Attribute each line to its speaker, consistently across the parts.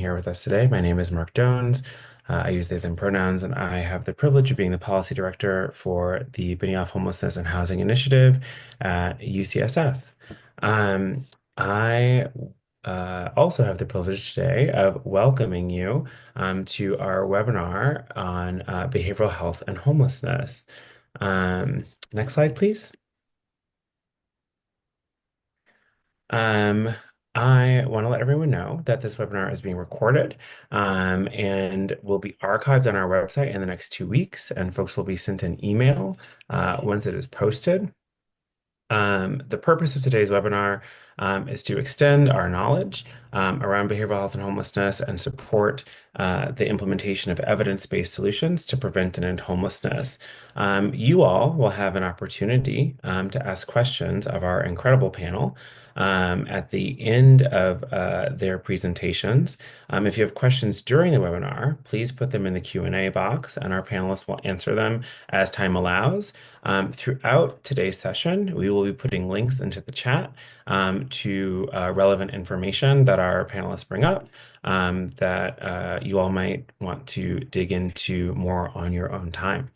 Speaker 1: here with us today. My name is Marc Dones. I use they, them pronouns, and I have the privilege of being the policy director for the Benioff Homelessness and Housing Initiative at UCSF. I also have the privilege today of welcoming you to our webinar on behavioral health and homelessness. Next slide, please. Um, I want to let everyone know that this webinar is being recorded and will be archived on our website in the next 2 weeks, and folks will be sent an email once it is posted. The purpose of today's webinar is to extend our knowledge around behavioral health and homelessness and support the implementation of evidence-based solutions to prevent and end homelessness. You all will have an opportunity to ask questions of our incredible panel at the end of their presentations. If you have questions during the webinar, please put them in the Q&A box and our panelists will answer them as time allows. Throughout today's session, we will be putting links into the chat to relevant information that our panelists bring up that you all might want to dig into more on your own time.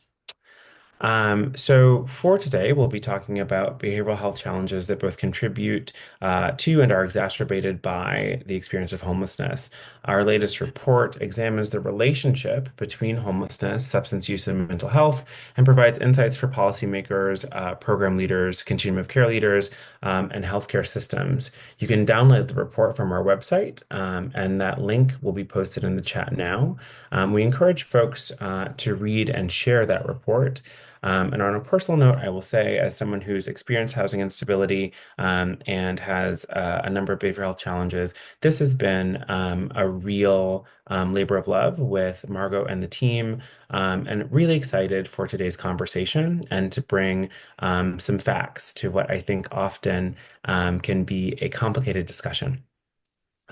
Speaker 1: So for today, we'll be talking about behavioral health challenges that both contribute to and are exacerbated by the experience of homelessness. Our latest report examines the relationship between homelessness, substance use, and mental health, and provides insights for policymakers, program leaders, continuum of care leaders, and healthcare systems. You can download the report from our website, and that link will be posted in the chat now. We encourage folks to read and share that report. And on a personal note, I will say, as someone who's experienced housing instability and has a number of behavioral health challenges, this has been a real labor of love with Margot and the team, and really excited for today's conversation and to bring some facts to what I think often can be a complicated discussion.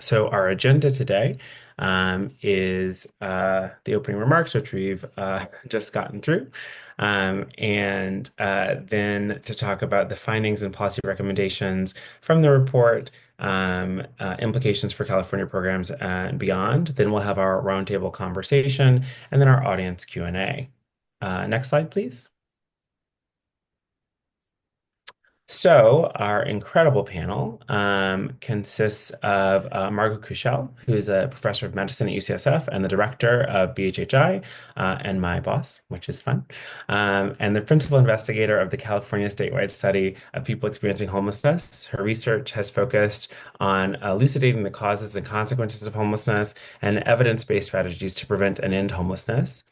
Speaker 1: So our agenda today is the opening remarks, which we've just gotten through, and then to talk about the findings and policy recommendations from the report, implications for California programs and beyond. Then we'll have our roundtable conversation, and then our audience Q&A. Next slide, please. So our incredible panel consists of Margot Kushel, who's a professor of medicine at UCSF and the director of BHHI, and my boss, which is fun, and the principal investigator of the California statewide study of people experiencing homelessness. Her research has focused on elucidating the causes and consequences of homelessness and evidence-based strategies to prevent and end homelessness.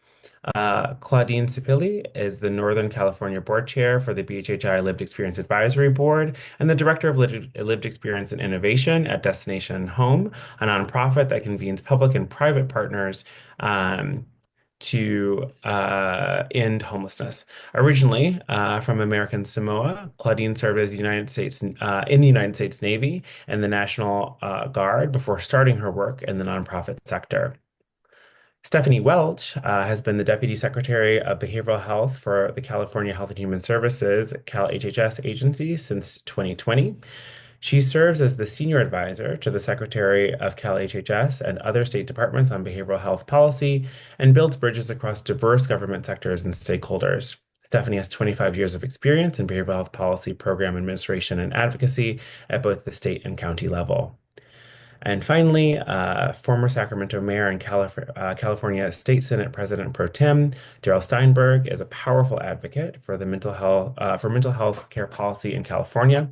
Speaker 1: Claudine Sipili is the Northern California Board Chair for the BHHI Lived Experience Advisory Board and the Director of Lived Experience and Innovation at Destination Home, a nonprofit that convenes public and private partners to end homelessness. Originally from American Samoa, Claudine served as the United States in the United States Navy and the National Guard before starting her work in the nonprofit sector. Stephanie Welch has been the Deputy Secretary of Behavioral Health for the California Health and Human Services, CalHHS agency since 2020. She serves as the Senior Advisor to the Secretary of CalHHS and other state departments on behavioral health policy and builds bridges across diverse government sectors and stakeholders. Stephanie has 25 years of experience in behavioral health policy, program administration, and advocacy at both the state and county level. And finally, former Sacramento Mayor and California State Senate President Pro Tem Darrell Steinberg is a powerful advocate for the mental health care policy in California.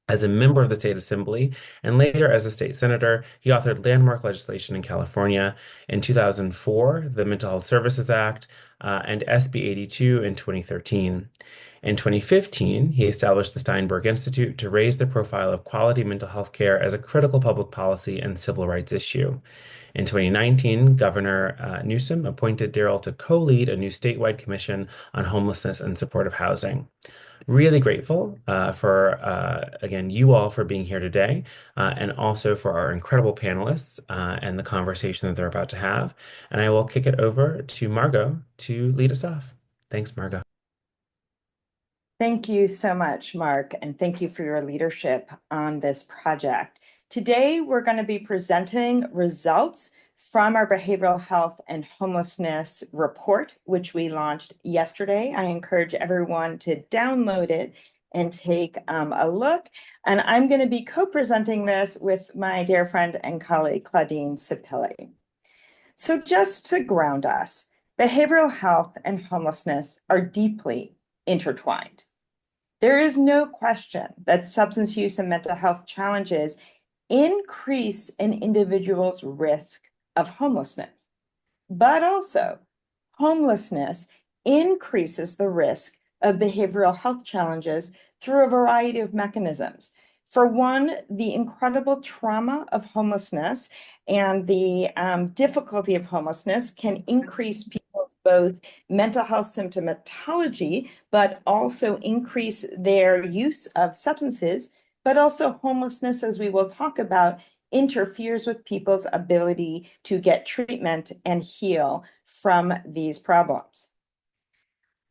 Speaker 1: As a member of the State Assembly and later as a state senator, he authored landmark legislation in California. In 2004, the Mental Health Services Act, and SB 82 in 2013. In 2015, he established the Steinberg Institute to raise the profile of quality mental health care as a critical public policy and civil rights issue. In 2019, Governor Newsom appointed Darrell to co-lead a new statewide commission on homelessness and supportive housing. Really grateful for, again, you all for being here today, and also for our incredible panelists and the conversation that they're about to have. And I will kick it over to Margot to lead us off. Thanks, Margot.
Speaker 2: Thank you so much, Marc, and thank you for your leadership on this project. Today, we're going to be presenting results from our behavioral health and homelessness report, which we launched yesterday. I encourage everyone to download it and take a look. And I'm going to be co-presenting this with my dear friend and colleague, Claudine Sipili. So just to ground us, behavioral health and homelessness are deeply intertwined. There is no question that substance use and mental health challenges increase an individual's risk of homelessness, but also homelessness increases the risk of behavioral health challenges through a variety of mechanisms. For one, the incredible trauma of homelessness and the difficulty of homelessness can increase people's both mental health symptomatology, but also increase their use of substances. But also homelessness, as we will talk about, interferes with people's ability to get treatment and heal from these problems.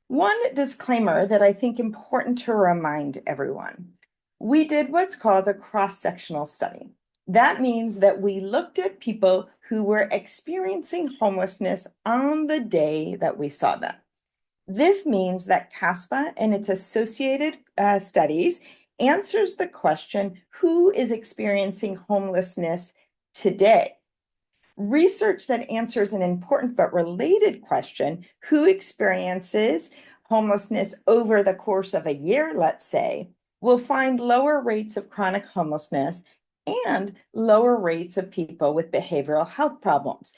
Speaker 2: One disclaimer that I think important to remind everyone. We did what's called a cross-sectional study. That means that we looked at people who were experiencing homelessness on the day that we saw them. This means that CASPEH and its associated studies answers the question, who is experiencing homelessness today? Research that answers an important but related question, who experiences homelessness over the course of a year, let's say, will find lower rates of chronic homelessness and lower rates of people with behavioral health problems.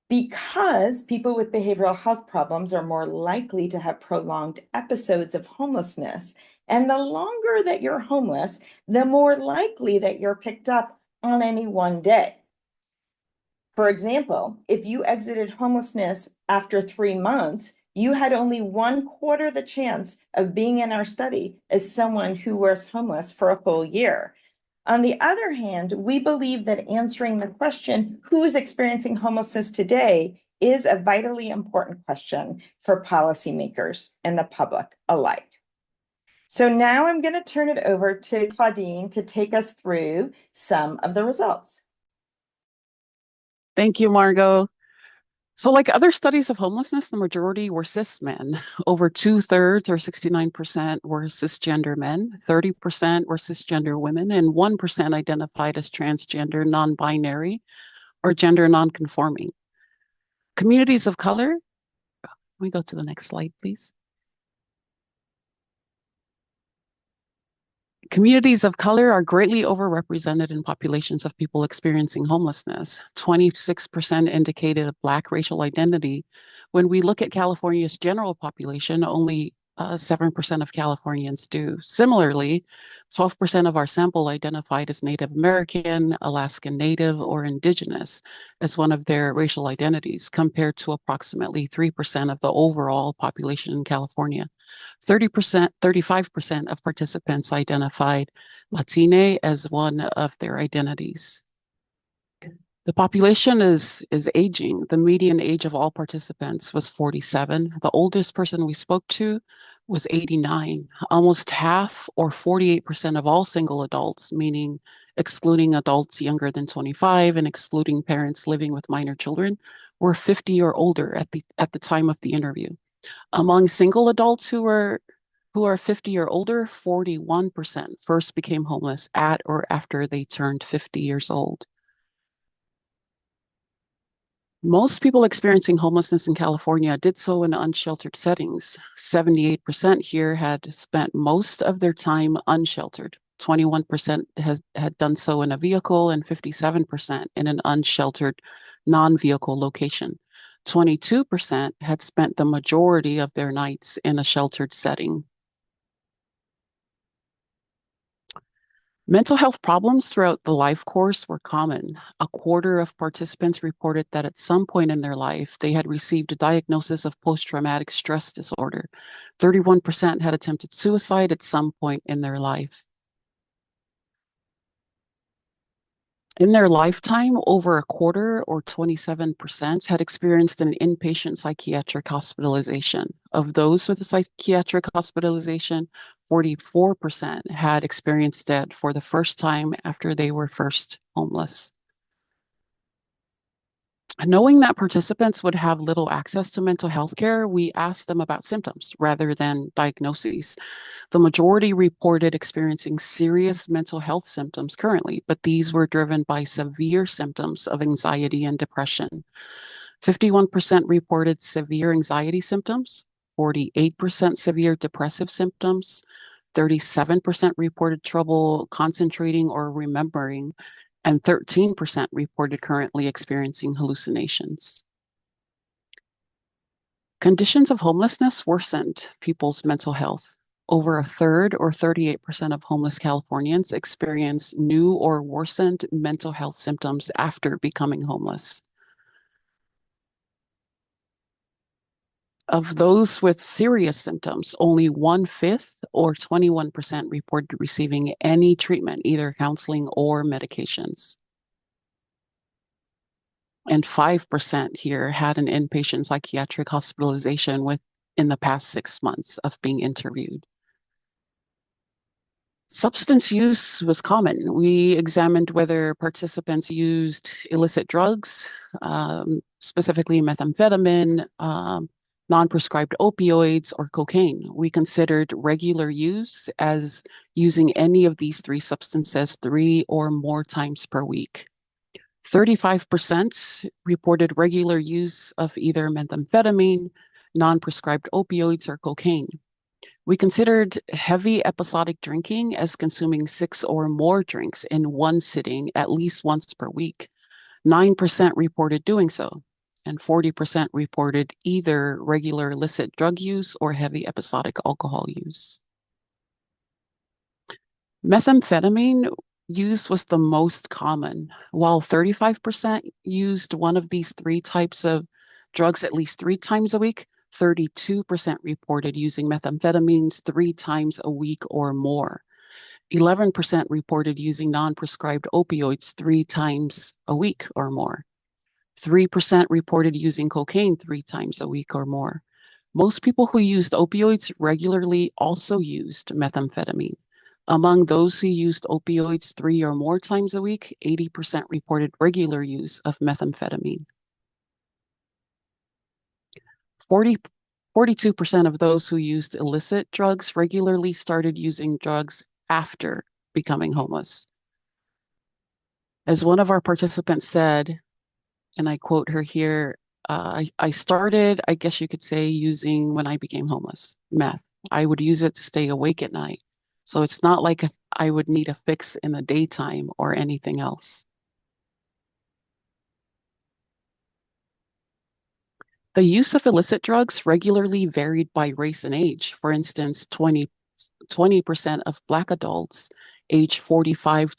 Speaker 2: Because people with behavioral health problems are more likely to have prolonged episodes of homelessness. And the longer that you're homeless, the more likely that you're picked up on any one day. For example, if you exited homelessness after 3 months, you had only 1/4 the chance of being in our study as someone who was homeless for a whole year. On the other hand, we believe that answering the question, who is experiencing homelessness today, is a vitally important question for policymakers and the public alike. So now I'm going to turn it over to Claudine to take us through some of the results.
Speaker 3: Thank you, Margot. So like other studies of homelessness, the majority were cis men. Over 2/3 or 69% were cisgender men, 30% were cisgender women, and 1% identified as transgender, non-binary, or gender non-conforming. Communities of color, can we go to the next slide, please? Communities of color are greatly overrepresented in populations of people experiencing homelessness. 26% indicated a Black racial identity. When we look at California's general population, only 7% of Californians do. Similarly, 12% of our sample identified as Native American, Alaskan Native, or Indigenous as one of their racial identities, compared to approximately 3% of the overall population in California. 35% of participants identified Latine as one of their identities. The population is aging. The median age of all participants was 47. The oldest person we spoke to was 89. Almost half, or 48% of all single adults, meaning excluding adults younger than 25 and excluding parents living with minor children, were 50 or older at the time of the interview. Among single adults who are 50 or older, 41% first became homeless at or after they turned 50 years old. Most people experiencing homelessness in California did so in unsheltered settings. 78% here had spent most of their time unsheltered. 21% had done so in a vehicle, and 57% in an unsheltered non-vehicle location. 22% had spent the majority of their nights in a sheltered setting. Mental health problems throughout the life course were common. 1/4 of participants reported that at some point in their life, they had received a diagnosis of post-traumatic stress disorder. 31% had attempted suicide at some point in their life. In their lifetime, over a quarter, or 27%, had experienced an inpatient psychiatric hospitalization. Of those with a psychiatric hospitalization, 44% had experienced it for the first time after they were first homeless. Knowing that participants would have little access to mental health care, we asked them about symptoms rather than diagnoses. The majority reported experiencing serious mental health symptoms currently, but these were driven by severe symptoms of anxiety and depression. 51% reported severe anxiety symptoms, 48% severe depressive symptoms, 37% reported trouble concentrating or remembering, and 13% reported currently experiencing hallucinations. Conditions of homelessness worsened people's mental health. Over a third, or 38% of homeless Californians, experience new or worsened mental health symptoms after becoming homeless. Of those with serious symptoms, only 1/5, or 21%, reported receiving any treatment, either counseling or medications. And 5% here had an inpatient psychiatric hospitalization within the past 6 months of being interviewed. Substance use was common. We examined whether participants used illicit drugs, specifically methamphetamine, non-prescribed opioids, or cocaine. We considered regular use as using any of these 3 substances 3 or more times per week. 35% reported regular use of either methamphetamine, non-prescribed opioids, or cocaine. We considered heavy episodic drinking as consuming 6 or more drinks in one sitting at least once per week. 9% reported doing so, and 40% reported either regular illicit drug use or heavy episodic alcohol use. Methamphetamine use was the most common. While 35% used one of these 3 types of drugs at least 3 times a week, 32% reported using methamphetamines 3 times a week or more. 11% reported using non-prescribed opioids 3 times a week or more. 3% reported using cocaine 3 times a week or more. Most people who used opioids regularly also used methamphetamine. Among those who used opioids 3 or more times a week, 80% reported regular use of methamphetamine. 42% of those who used illicit drugs regularly started using drugs after becoming homeless. As one of our participants said, and I quote her here, I started, I guess you could say, using when I became homeless, meth. I would use it to stay awake at night. So it's not like I would need a fix in the daytime or anything else. The use of illicit drugs regularly varied by race and age. For instance, 20% of Black adults aged 25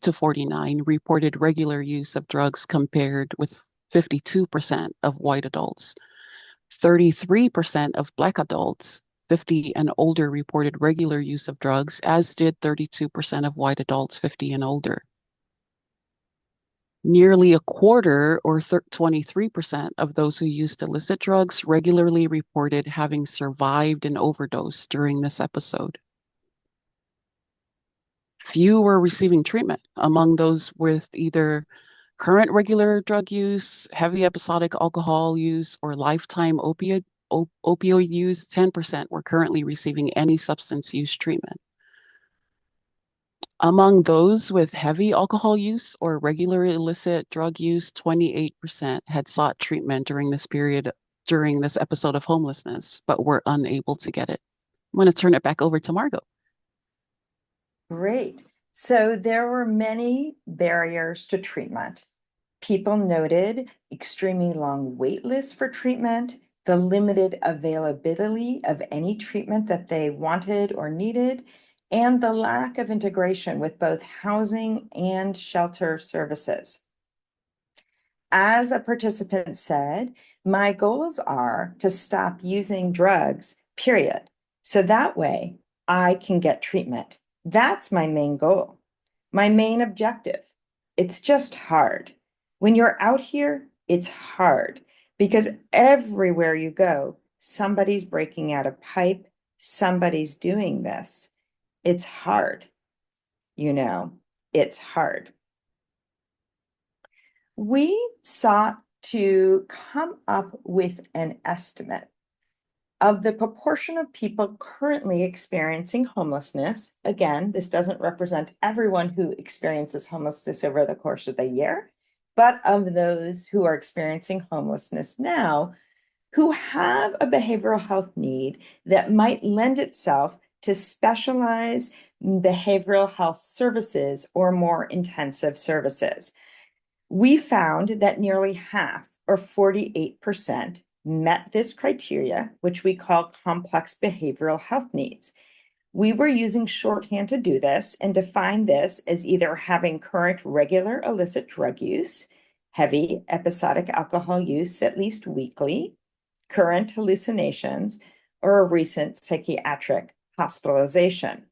Speaker 3: to 49 reported regular use of drugs compared with 52% of white adults. 33% of Black adults 50 and older reported regular use of drugs, as did 32% of white adults 50 and older. Nearly a quarter, or 23%, of those who used illicit drugs regularly reported having survived an overdose during this episode. Few were receiving treatment. Among those with either current regular drug use, heavy episodic alcohol use, or lifetime opioid use, 10% were currently receiving any substance use treatment. Among those with heavy alcohol use or regular illicit drug use, 28% had sought treatment during this episode of homelessness, but were unable to get it. I'm going to turn it back over to Margot.
Speaker 2: Great. So there were many barriers to treatment. People noted extremely long wait lists for treatment, the limited availability of any treatment that they wanted or needed, and the lack of integration with both housing and shelter services. As a participant said, my goals are to stop using drugs, period. So that way I can get treatment. That's my main goal. My main objective. It's just hard. When you're out here, it's hard because everywhere you go, somebody's breaking out a pipe, somebody's doing this. It's hard. It's hard. We sought to come up with an estimate of the proportion of people currently experiencing homelessness. Again, this doesn't represent everyone who experiences homelessness over the course of the year, but of those who are experiencing homelessness now, who have a behavioral health need that might lend itself to specialized behavioral health services or more intensive services. We found that nearly half, or 48%, met this criteria, which we call complex behavioral health needs. We were using shorthand to do this and define this as either having current regular illicit drug use, heavy episodic alcohol use at least weekly, current hallucinations, or a recent psychiatric hospitalization.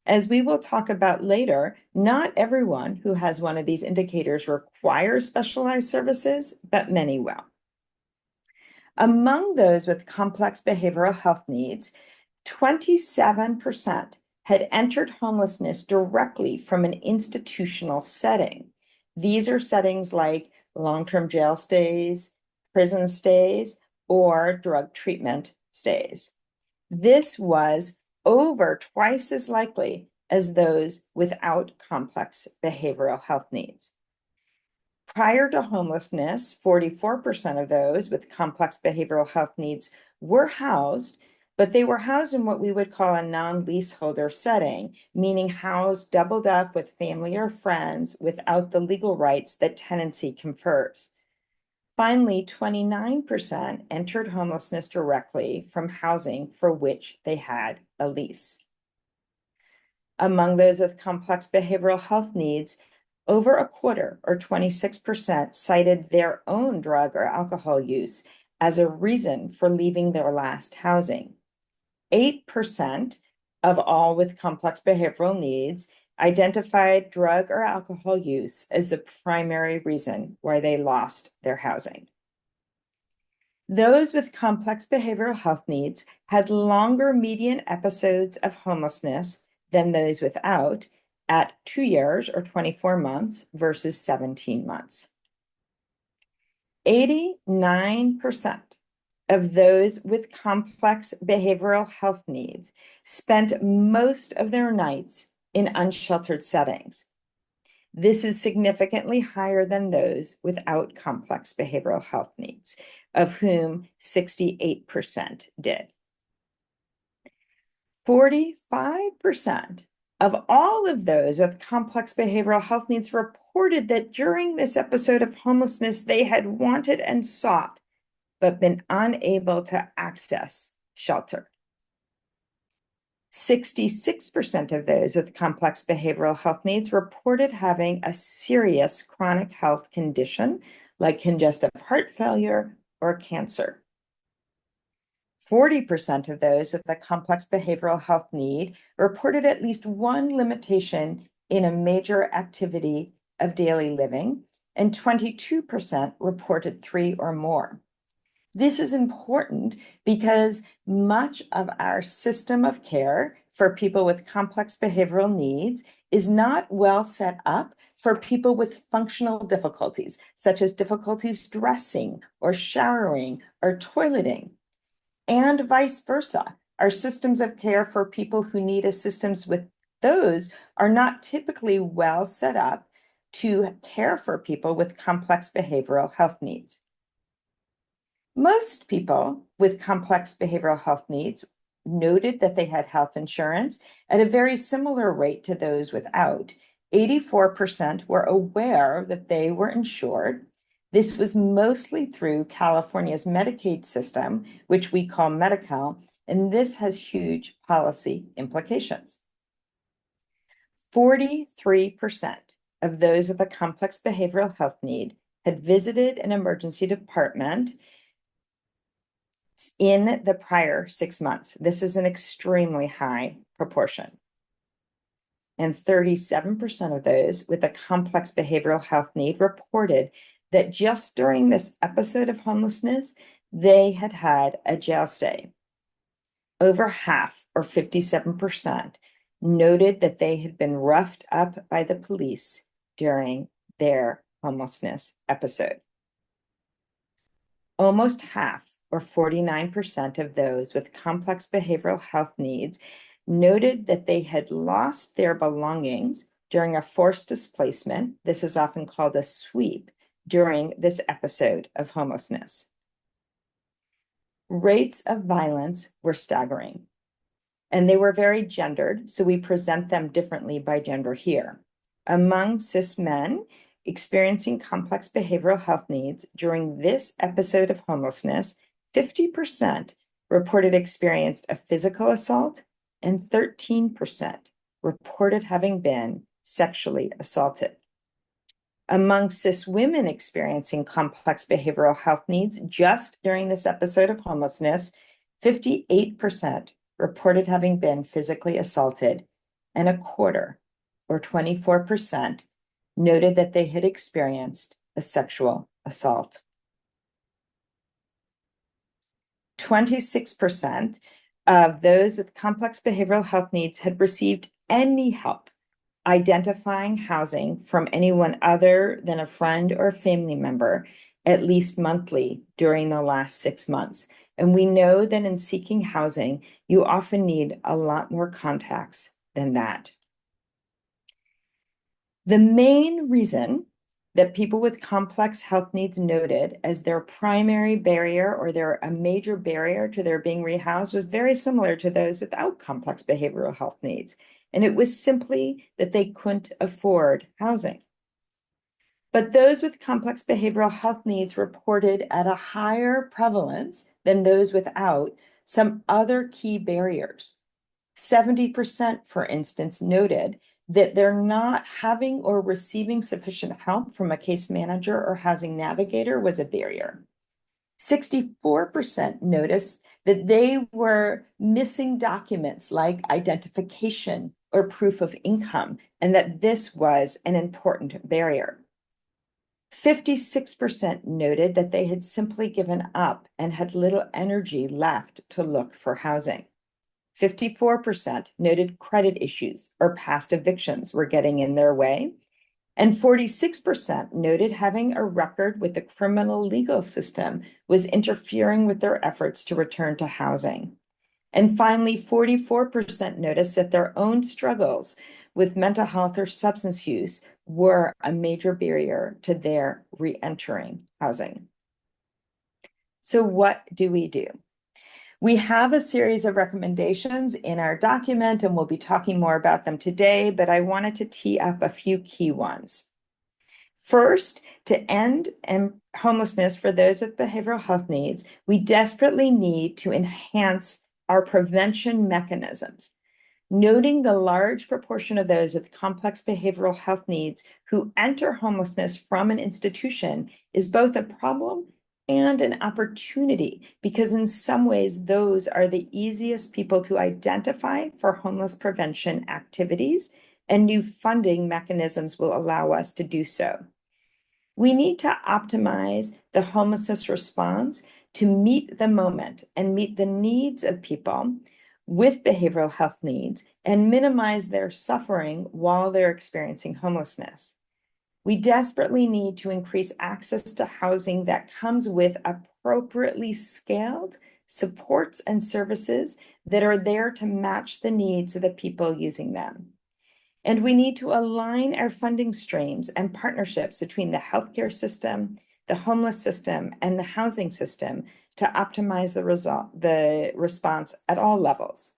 Speaker 2: As we will talk about later, not everyone who has one of these indicators requires specialized services, but many will. Among those with complex behavioral health needs, 27% had entered homelessness directly from an institutional setting. These are settings like long-term jail stays, prison stays, or drug treatment stays. This was over twice as likely as those without complex behavioral health needs. Prior to homelessness, 44% of those with complex behavioral health needs were housed, but they were housed in what we would call a non-leaseholder setting, meaning housed doubled up with family or friends without the legal rights that tenancy confers. Finally, 29% entered homelessness directly from housing for which they had a lease. Among those with complex behavioral health needs, over a quarter, or 26%, cited their own drug or alcohol use as a reason for leaving their last housing. 8% of all with complex behavioral needs identified drug or alcohol use as the primary reason why they lost their housing. Those with complex behavioral health needs had longer median episodes of homelessness than those without, at 2 years or 24 months versus 17 months. 89% of those with complex behavioral health needs spent most of their nights in unsheltered settings. This is significantly higher than those without complex behavioral health needs, of whom 68% did. 45% of all of those with complex behavioral health needs reported that during this episode of homelessness, they had wanted and sought, but been unable to access shelter. 66% of those with complex behavioral health needs reported having a serious chronic health condition like congestive heart failure or cancer. 40% of those with a complex behavioral health need reported at least one limitation in a major activity of daily living, and 22% reported 3 or more. This is important because much of our system of care for people with complex behavioral needs is not well set up for people with functional difficulties, such as difficulties dressing or showering or toileting, and vice versa. Our systems of care for people who need assistance with those are not typically well set up to care for people with complex behavioral health needs. Most people with complex behavioral health needs noted that they had health insurance at a very similar rate to those without. 84% were aware that they were insured. This was mostly through California's Medicaid system, which we call Medi-Cal, and this has huge policy implications. 43% of those with a complex behavioral health need had visited an emergency department in the prior 6 months. This is an extremely high proportion. and 37% of those with a complex behavioral health need reported that just during this episode of homelessness, they had had a jail stay. Over half, or 57%, noted that they had been roughed up by the police during their homelessness episode. Almost half, or 49% of those with complex behavioral health needs noted that they had lost their belongings during a forced displacement. This is often called a sweep during this episode of homelessness. Rates of violence were staggering, and they were very gendered, so we present them differently by gender here. Among cis men experiencing complex behavioral health needs during this episode of homelessness, 50% reported experienced a physical assault, and 13% reported having been sexually assaulted. Among cis women experiencing complex behavioral health needs just during this episode of homelessness, 58% reported having been physically assaulted, and a quarter, or 24%, noted that they had experienced a sexual assault. 26% of those with complex behavioral health needs had received any help identifying housing from anyone other than a friend or family member, at least monthly during the last 6 months. And we know that in seeking housing, you often need a lot more contacts than that. The main reason that people with complex health needs noted as their primary barrier or a major barrier to their being rehoused was very similar to those without complex behavioral health needs. And it was simply that they couldn't afford housing. But those with complex behavioral health needs reported at a higher prevalence than those without some other key barriers. 70%, for instance, noted that they're not having or receiving sufficient help from a case manager or housing navigator was a barrier. 64% noticed that they were missing documents like identification or proof of income, and that this was an important barrier. 56% noted that they had simply given up and had little energy left to look for housing. 54% noted credit issues or past evictions were getting in their way. And 46% noted having a record with the criminal legal system was interfering with their efforts to return to housing. And finally, 44% noticed that their own struggles with mental health or substance use were a major barrier to their re-entering housing. So what do? We have a series of recommendations in our document, and we'll be talking more about them today, but I wanted to tee up a few key ones. First, to end homelessness for those with behavioral health needs, we desperately need to enhance our prevention mechanisms. Noting the large proportion of those with complex behavioral health needs who enter homelessness from an institution is both a problem and an opportunity, because in some ways, those are the easiest people to identify for homeless prevention activities, and new funding mechanisms will allow us to do so. We need to optimize the homelessness response to meet the moment and meet the needs of people with behavioral health needs and minimize their suffering while they're experiencing homelessness. We desperately need to increase access to housing that comes with appropriately scaled supports and services that are there to match the needs of the people using them. And we need to align our funding streams and partnerships between the healthcare system, the homeless system, and the housing system to optimize the response at all levels.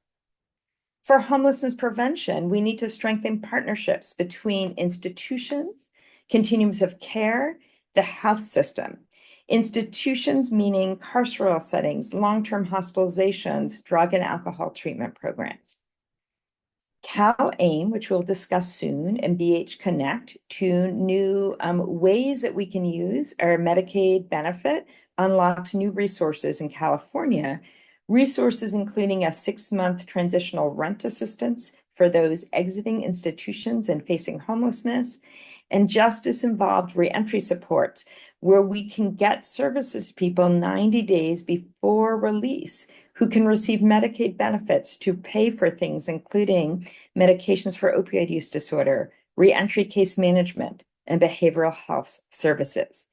Speaker 2: For homelessness prevention, we need to strengthen partnerships between institutions, continuums of care, the health system. Institutions meaning carceral settings, long-term hospitalizations, drug and alcohol treatment programs. CalAIM, which we'll discuss soon, and BH Connect, two new ways that we can use our Medicaid benefit, unlocks new resources in California, resources including a 6-month transitional rent assistance for those exiting institutions and facing homelessness, and justice-involved reentry supports, where we can get services to people 90 days before release who can receive Medicaid benefits to pay for things, including medications for opioid use disorder, reentry case management, and behavioral health services.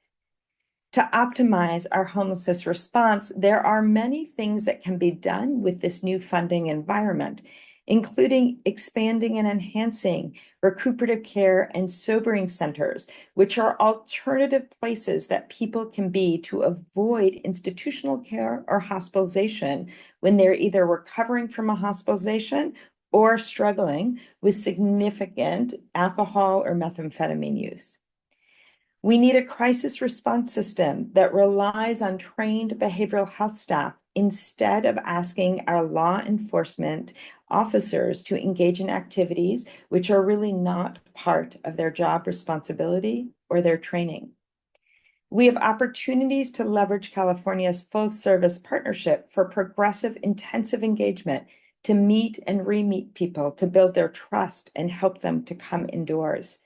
Speaker 2: To optimize our homelessness response, there are many things that can be done with this new funding environment, including expanding and enhancing recuperative care and sobering centers, which are alternative places that people can be to avoid institutional care or hospitalization when they're either recovering from a hospitalization or struggling with significant alcohol or methamphetamine use. We need a crisis response system that relies on trained behavioral health staff instead of asking our law enforcement officers to engage in activities which are really not part of their job responsibility or their training. We have opportunities to leverage California's full-service partnership for progressive intensive engagement to meet and re-meet people, to build their trust and help them to come indoors.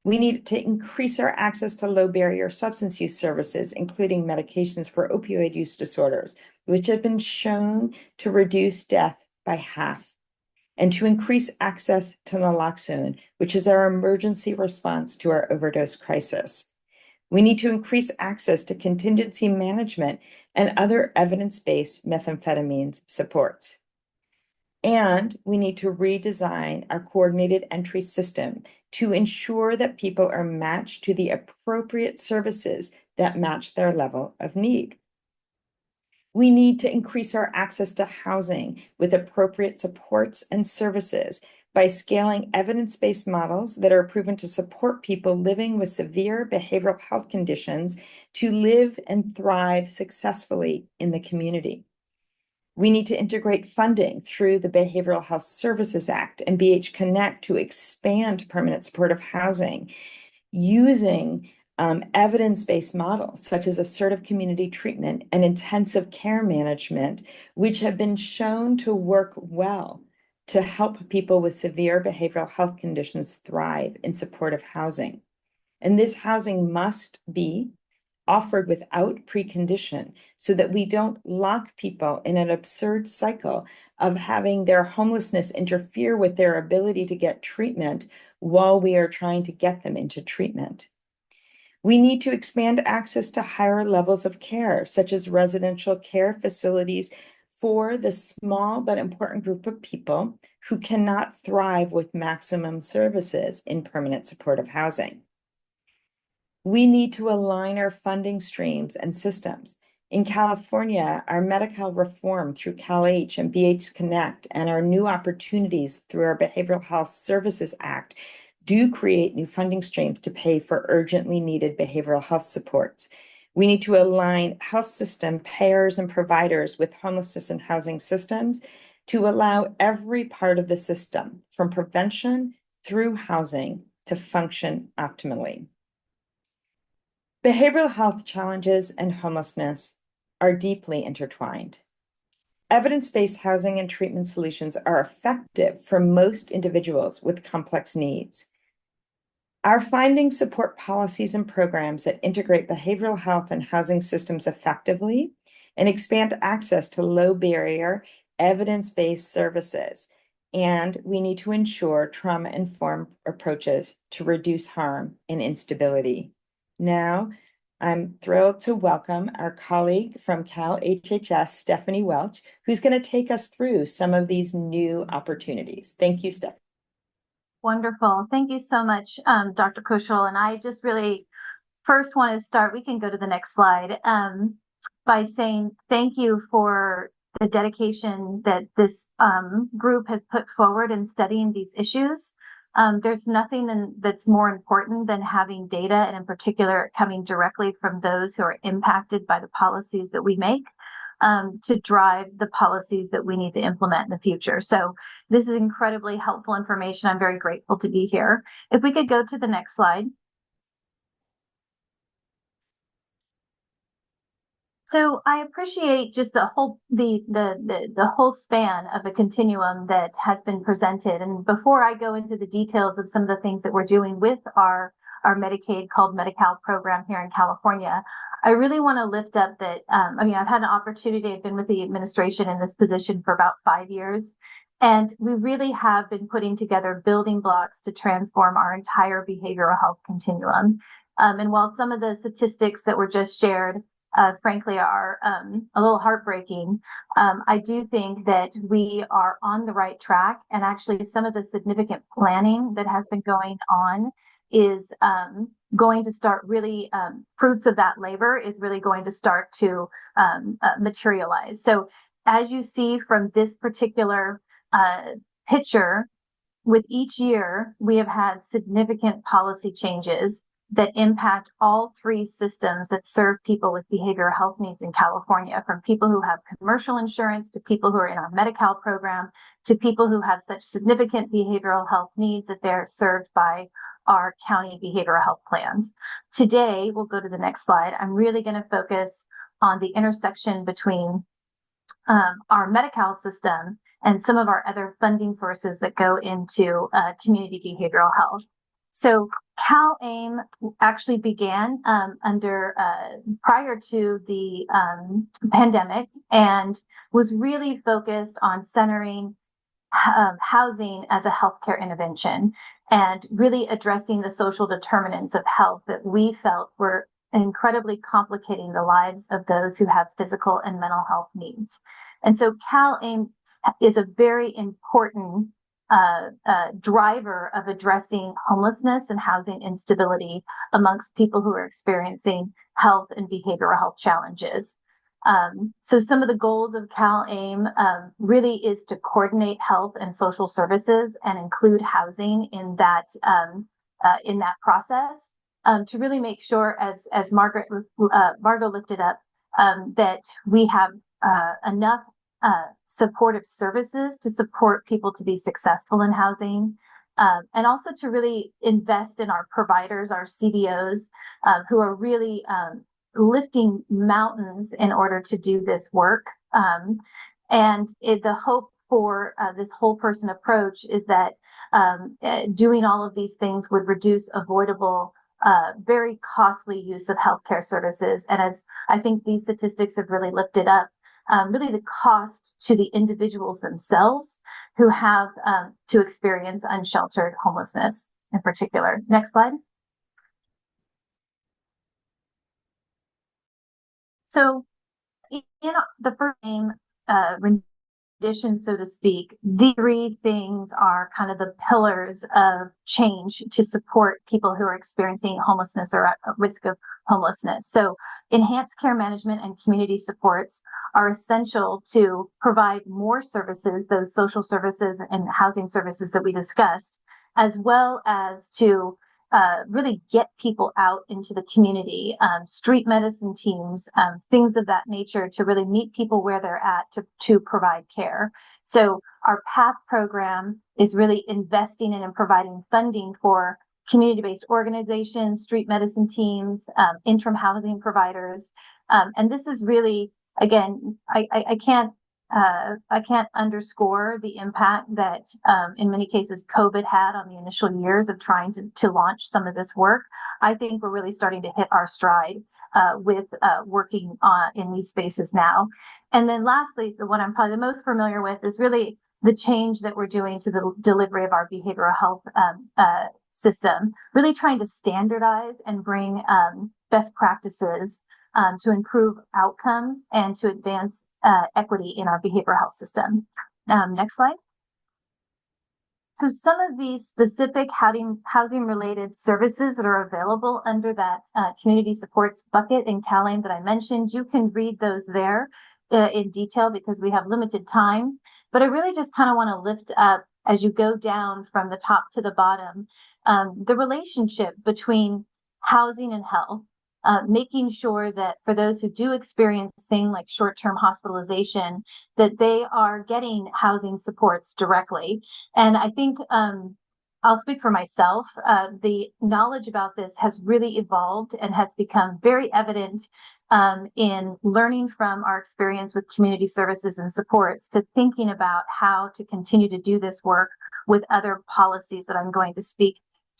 Speaker 2: We need to increase our access to low-barrier substance use services, including medications for opioid use disorders, which have been shown to reduce death by half, and to increase access to naloxone, which is our emergency response to our overdose crisis. We need to increase access to contingency management and other evidence-based methamphetamines supports. And we need to redesign our coordinated entry system to ensure that people are matched to the appropriate services that match their level of need. We need to increase our access to housing with appropriate supports and services by scaling evidence-based models that are proven to support people living with severe behavioral health conditions to live and thrive successfully in the community. We need to integrate funding through the Behavioral Health Services Act and BH Connect to expand permanent supportive housing using evidence-based models such as assertive community treatment and intensive care management, which have been shown to work well to help people with severe behavioral health conditions thrive in supportive housing. And this housing must be offered without precondition so that we don't lock people in an absurd cycle of having their homelessness interfere with their ability to get treatment while we are trying to get them into treatment. We need to expand access to higher levels of care, such as residential care facilities for the small but important group of people who cannot thrive with maximum services in permanent supportive housing. We need to align our funding streams and systems. In California, our Medi-Cal reform through CalH and BH Connect and our new opportunities through our Behavioral Health Services Act do create new funding streams to pay for urgently needed behavioral health supports. We need to align health system payers and providers with homelessness and housing systems to allow every part of the system, from prevention through housing, to function optimally. Behavioral health challenges and homelessness are deeply intertwined. Evidence-based housing and treatment solutions are effective for most individuals with complex needs. Our findings support policies and programs that integrate behavioral health and housing systems effectively and expand access to low-barrier, evidence-based services. And we need to ensure trauma-informed approaches to reduce harm and instability. Now, I'm thrilled to welcome our colleague from Cal HHS, Stephanie Welch, who's going to take us through some of these new opportunities. Thank you, Stephanie.
Speaker 4: Wonderful. Thank you so much, Dr. Kushel. And I just really first want to start, we can go to the next slide, by saying thank you for the dedication that this group has put forward in studying these issues. There's nothing that's more important than having data, and in particular coming directly from those who are impacted by the policies that we make, to drive the policies that we need to implement in the future. So this is incredibly helpful information. I'm very grateful to be here. If we could go to the next slide. So I appreciate just the whole the whole span of the continuum that has been presented. And before I go into the details of some of the things that we're doing with our Medicaid called Medi-Cal program here in California, I really want to lift up that. I mean, I've had an opportunity. I've been with the administration in this position for about 5 years. And we really have been putting together building blocks to transform our entire behavioral health continuum. And while some of the statistics that were just shared frankly, are a little heartbreaking. I do think that we are on the right track, and actually, some of the significant planning that has been going on is going to start really fruits of that labor is really going to start to materialize. So, as you see from this particular picture, with each year, we have had significant policy changes that impact all three systems that serve people with behavioral health needs in California, from people who have commercial insurance to people who are in our Medi-Cal program to people who have such significant behavioral health needs that they're served by our county behavioral health plans. Today, we'll go to the next slide. I'm really going to focus on the intersection between our Medi-Cal system and some of our other funding sources that go into community behavioral health. So CalAIM actually began prior to the pandemic and was really focused on centering housing as a healthcare intervention and really addressing the social determinants of health that we felt were incredibly complicating the lives of those who have physical and mental health needs. And so CalAIM is a very important driver of addressing homelessness and housing instability amongst people who are experiencing health and behavioral health challenges. So some of the goals of CalAIM really is to coordinate health and social services and include housing in that process to really make sure, as Margot lifted up, that we have enough supportive services to support people to be successful in housing, and also to really invest in our providers, our CBOs, who are really lifting mountains in order to do this work. The hope for this whole person approach is that doing all of these things would reduce avoidable, very costly use of healthcare services. And as I think these statistics have really lifted up, really the cost to the individuals themselves who have to experience unsheltered homelessness in particular. Next slide. So in the first name rendition, so to speak, the three things are kind of the pillars of change to support people who are experiencing homelessness or at risk of homelessness. So enhanced care management and community supports are essential to provide more services, those social services and housing services that we discussed, as well as to really get people out into the community, street medicine teams, things of that nature to really meet people where they're at to provide care. So our PATH program is really investing in and providing funding for community-based organizations, street medicine teams, interim housing providers. And this is really, again, I can't underscore the impact that in many cases COVID had on the initial years of trying to launch some of this work. I think we're really starting to hit our stride with working in these spaces now. And then lastly, the one I'm probably the most familiar with is really the change that we're doing to the delivery of our behavioral health system, really trying to standardize and bring best practices to improve outcomes and to advance equity in our behavioral health system. Next slide. So some of these specific housing related services that are available under that community supports bucket in CalAIM that I mentioned, you can read those there in detail because we have limited time. But I really just kind of want to lift up, as you go down from the top to the bottom, the relationship between housing and health. Making sure that for those who do experience things like short-term hospitalization, that they are getting housing supports directly. And I think I'll speak for myself. The knowledge about this has really evolved and has become very evident in learning from our experience with community services and supports to thinking about how to continue to do this work with other policies that I'm going to speak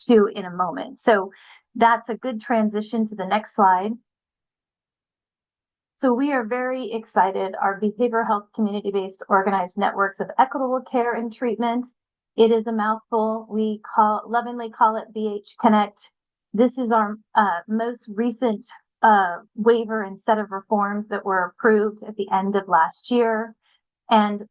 Speaker 4: to in a moment. So that's a good transition to the next slide. So we are very excited. Our behavioral health community-based organized networks of equitable care and treatment. It is a mouthful. We lovingly call it BH Connect. This is our most recent waiver and set of reforms that were approved at the end of last year. And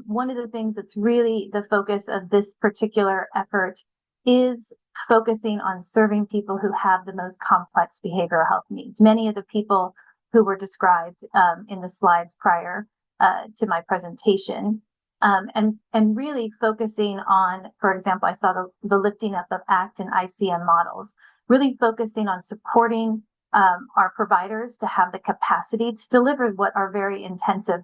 Speaker 4: one of the things that's really the focus of this particular effort is focusing on serving people who have the most complex behavioral health needs. Many of the people who were described in the slides prior to my presentation. And really focusing on, for example, I saw the lifting up of ACT and ICM models, really focusing on supporting our providers to have the capacity to deliver what are very intensive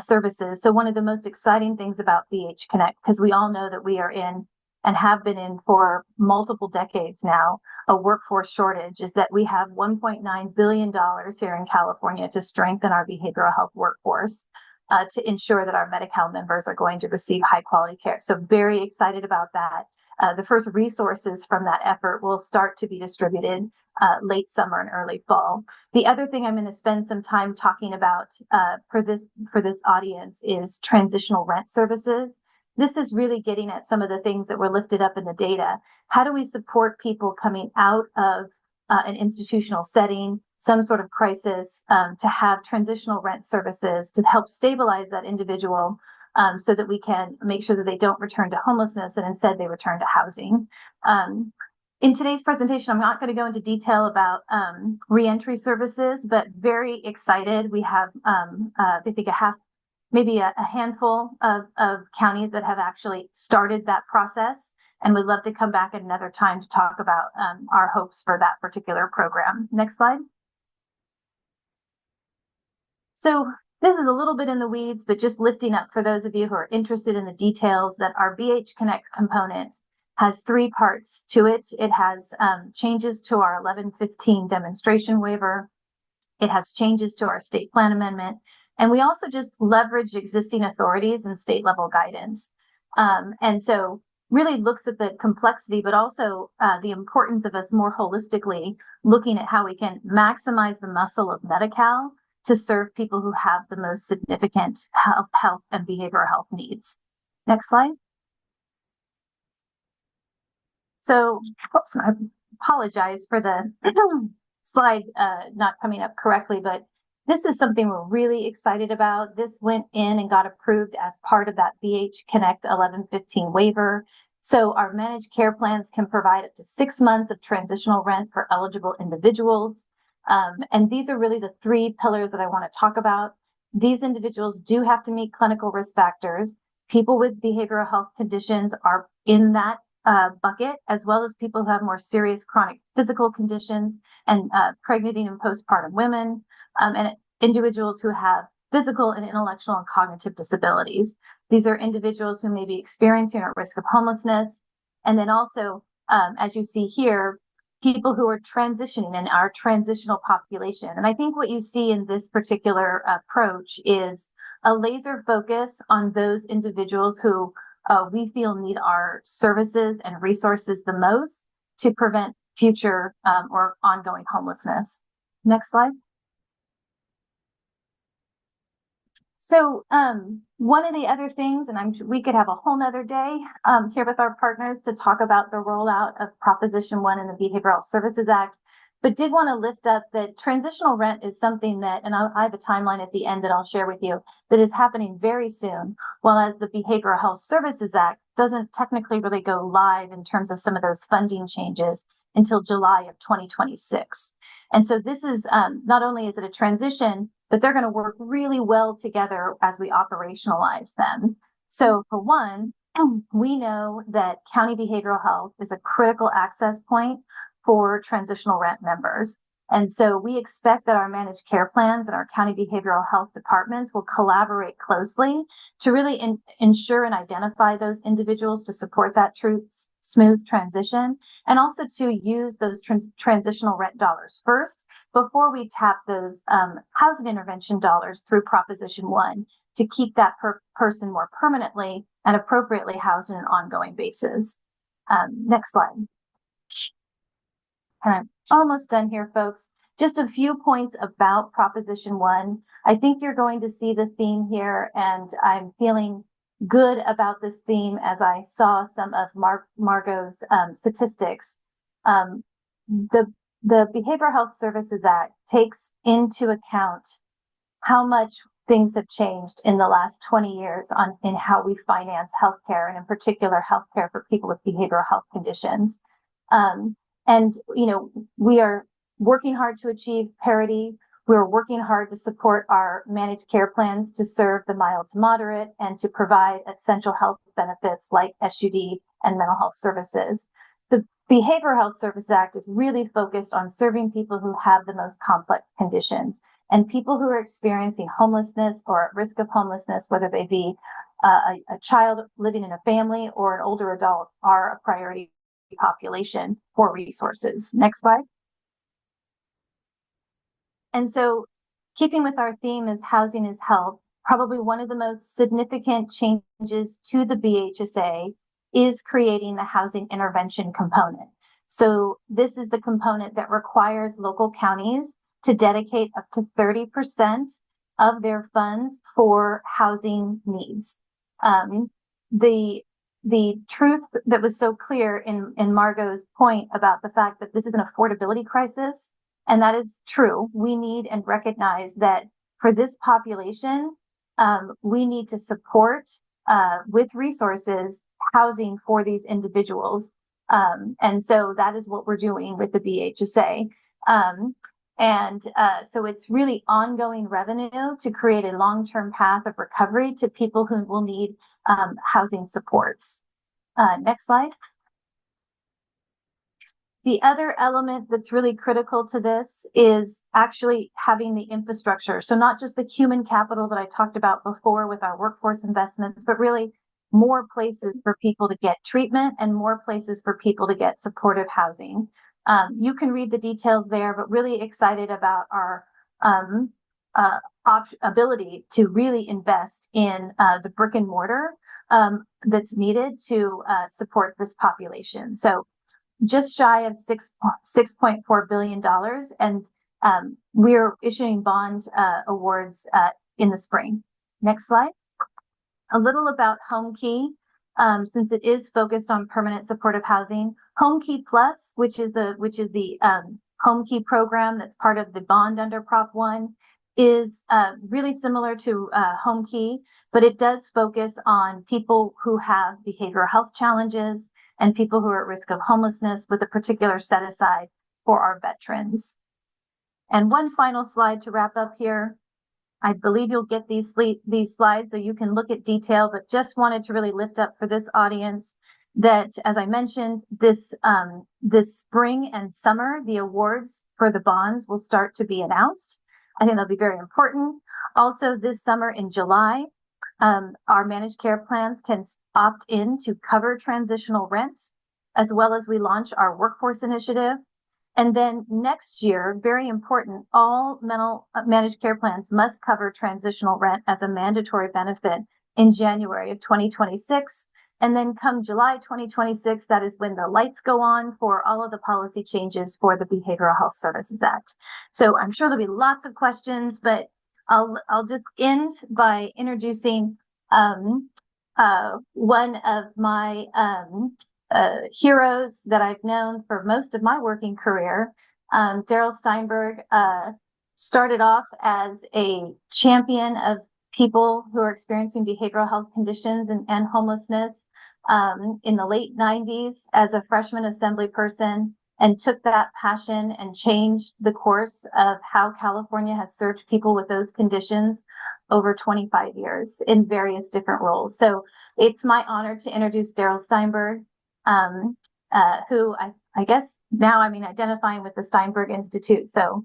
Speaker 4: services. So one of the most exciting things about BH Connect, because we all know that we are in and have been in for multiple decades now, a workforce shortage, is that we have $1.9 billion here in California to strengthen our behavioral health workforce to ensure that our Medi-Cal members are going to receive high quality care. So very excited about that. The first resources from that effort will start to be distributed late summer and early fall. The other thing I'm going to spend some time talking about for this audience is transitional rent services. This is really getting at some of the things that were lifted up in the data. How do we support people coming out of an institutional setting, some sort of crisis, to have transitional rent services to help stabilize that individual so that we can make sure that they don't return to homelessness and instead they return to housing. In today's presentation, I'm not going to go into detail about reentry services, but very excited. We have, I think, maybe a handful of counties that have actually started that process, and we'd love to come back at another time to talk about our hopes for that particular program. Next slide. So this is a little bit in the weeds, but just lifting up for those of you who are interested in the details that our BH Connect component has 3 parts to it. It has changes to our 1115 demonstration waiver. It has changes to our state plan amendment. And we also just leverage existing authorities and state level guidance. And so really looks at the complexity, but also the importance of us more holistically looking at how we can maximize the muscle of Medi-Cal to serve people who have the most significant health and behavioral health needs. Next slide. So, oops, I apologize for the slide not coming up correctly, but this is something we're really excited about. This went in and got approved as part of that BH Connect 1115 waiver. So our managed care plans can provide up to 6 months of transitional rent for eligible individuals. And these are really the 3 pillars that I want to talk about. These individuals do have to meet clinical risk factors. People with behavioral health conditions are in that bucket, as well as people who have more serious chronic physical conditions and pregnant and postpartum women, and individuals who have physical and intellectual and cognitive disabilities. These are individuals who may be experiencing a risk of homelessness. And then also, as you see here, people who are transitioning in our transitional population. And I think what you see in this particular approach is a laser focus on those individuals who we feel need our services and resources the most to prevent future or ongoing homelessness. Next slide. So one of the other things, and we could have a whole nother day here with our partners to talk about the rollout of Proposition 1 in the Behavioral Services Act, but did want to lift up that transitional rent is something that, and I have a timeline at the end that I'll share with you, that is happening very soon, while as the Behavioral Health Services Act doesn't technically really go live in terms of some of those funding changes until July of 2026. And so this is, not only is it a transition, but they're going to work really well together as we operationalize them. So for one, we know that county behavioral health is a critical access point for transitional rent members. And so we expect that our managed care plans and our county behavioral health departments will collaborate closely to really ensure and identify those individuals to support that true smooth transition, and also to use those transitional rent dollars first before we tap those housing intervention dollars through Proposition 1 to keep that person more permanently and appropriately housed on an ongoing basis. Next slide. And I'm almost done here, folks. Just a few points about Proposition 1. I think you're going to see the theme here, and I'm feeling good about this theme as I saw some of Margot's statistics. The Behavioral Health Services Act takes into account how much things have changed in the last 20 years in how we finance healthcare, and in particular healthcare for people with behavioral health conditions. And, you know, we are working hard to achieve parity. We're working hard to support our managed care plans to serve the mild to moderate and to provide essential health benefits like SUD and mental health services. The Behavioral Health Services Act is really focused on serving people who have the most complex conditions, and people who are experiencing homelessness or at risk of homelessness, whether they be a child living in a family or an older adult, are a priority population for resources. Next slide. And so, keeping with our theme is housing is health, probably one of the most significant changes to the BHSA is creating the housing intervention component. So this is the component that requires local counties to dedicate up to 30% of their funds for housing needs. The truth that was so clear in Margot's point about the fact that this is an affordability crisis, and that is true. We need and recognize that for this population, we need to support with resources housing for these individuals. And so that is what we're doing with the BHSA. So it's really ongoing revenue to create a long-term path of recovery to people who will need housing supports. Next slide. The other element that's really critical to this is actually having the infrastructure. So not just the human capital that I talked about before with our workforce investments, but really more places for people to get treatment and more places for people to get supportive housing. You can read the details there, but really excited about our ability to really invest in the brick and mortar that's needed to support this population. So just shy of $6.4 billion, and we're issuing bond awards in the spring. Next slide. A little about Home Key, since it is focused on permanent supportive housing. Home Key Plus, which is the Home Key program that's part of the bond under Prop 1, is really similar to Home Key, but it does focus on people who have behavioral health challenges and people who are at risk of homelessness, with a particular set aside for our veterans. And one final slide to wrap up here. I believe you'll get these slides so you can look at detail, but just wanted to really lift up for this audience that, as I mentioned, this spring and summer, the awards for the bonds will start to be announced. I think that'll be very important. Also, this summer in July, our managed care plans can opt in to cover transitional rent, as well as we launch our workforce initiative. And then next year, very important, all managed care plans must cover transitional rent as a mandatory benefit in January of 2026. And then come July 2026, that is when the lights go on for all of the policy changes for the Behavioral Health Services Act. So I'm sure there'll be lots of questions, but I'll just end by introducing one of my heroes that I've known for most of my working career. Darrell Steinberg started off as a champion of people who are experiencing behavioral health conditions and homelessness in the late 90s as a freshman assembly person, and took that passion and changed the course of how California has served people with those conditions over 25 years in various different roles. So it's my honor to introduce Darrell Steinberg, who I guess now, I mean, identifying with the Steinberg Institute. So,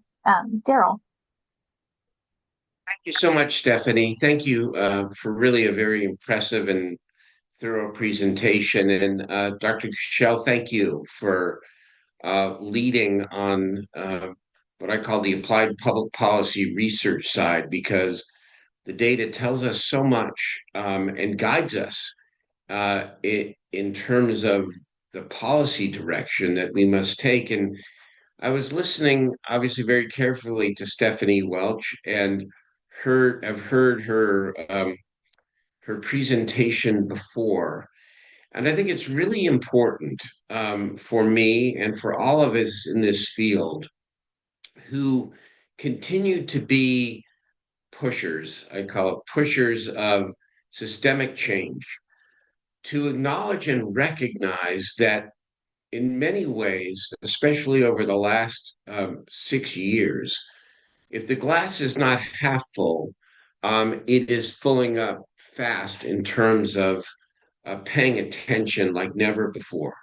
Speaker 4: Darrell.
Speaker 5: Thank you so much, Stephanie. Thank you for really a very impressive and thorough presentation. And Dr. Kushel, thank you for leading on what I call the applied public policy research side, because the data tells us so much and guides us in terms of the policy direction that we must take. And I was listening, obviously, very carefully to Stephanie Welch, and I've heard her presentation before, and I think it's really important for me and for all of us in this field who continue to be pushers. I call it pushers of systemic change, to acknowledge and recognize that in many ways, especially over the last 6 years, if the glass is not half full, it is filling up fast in terms of paying attention like never before.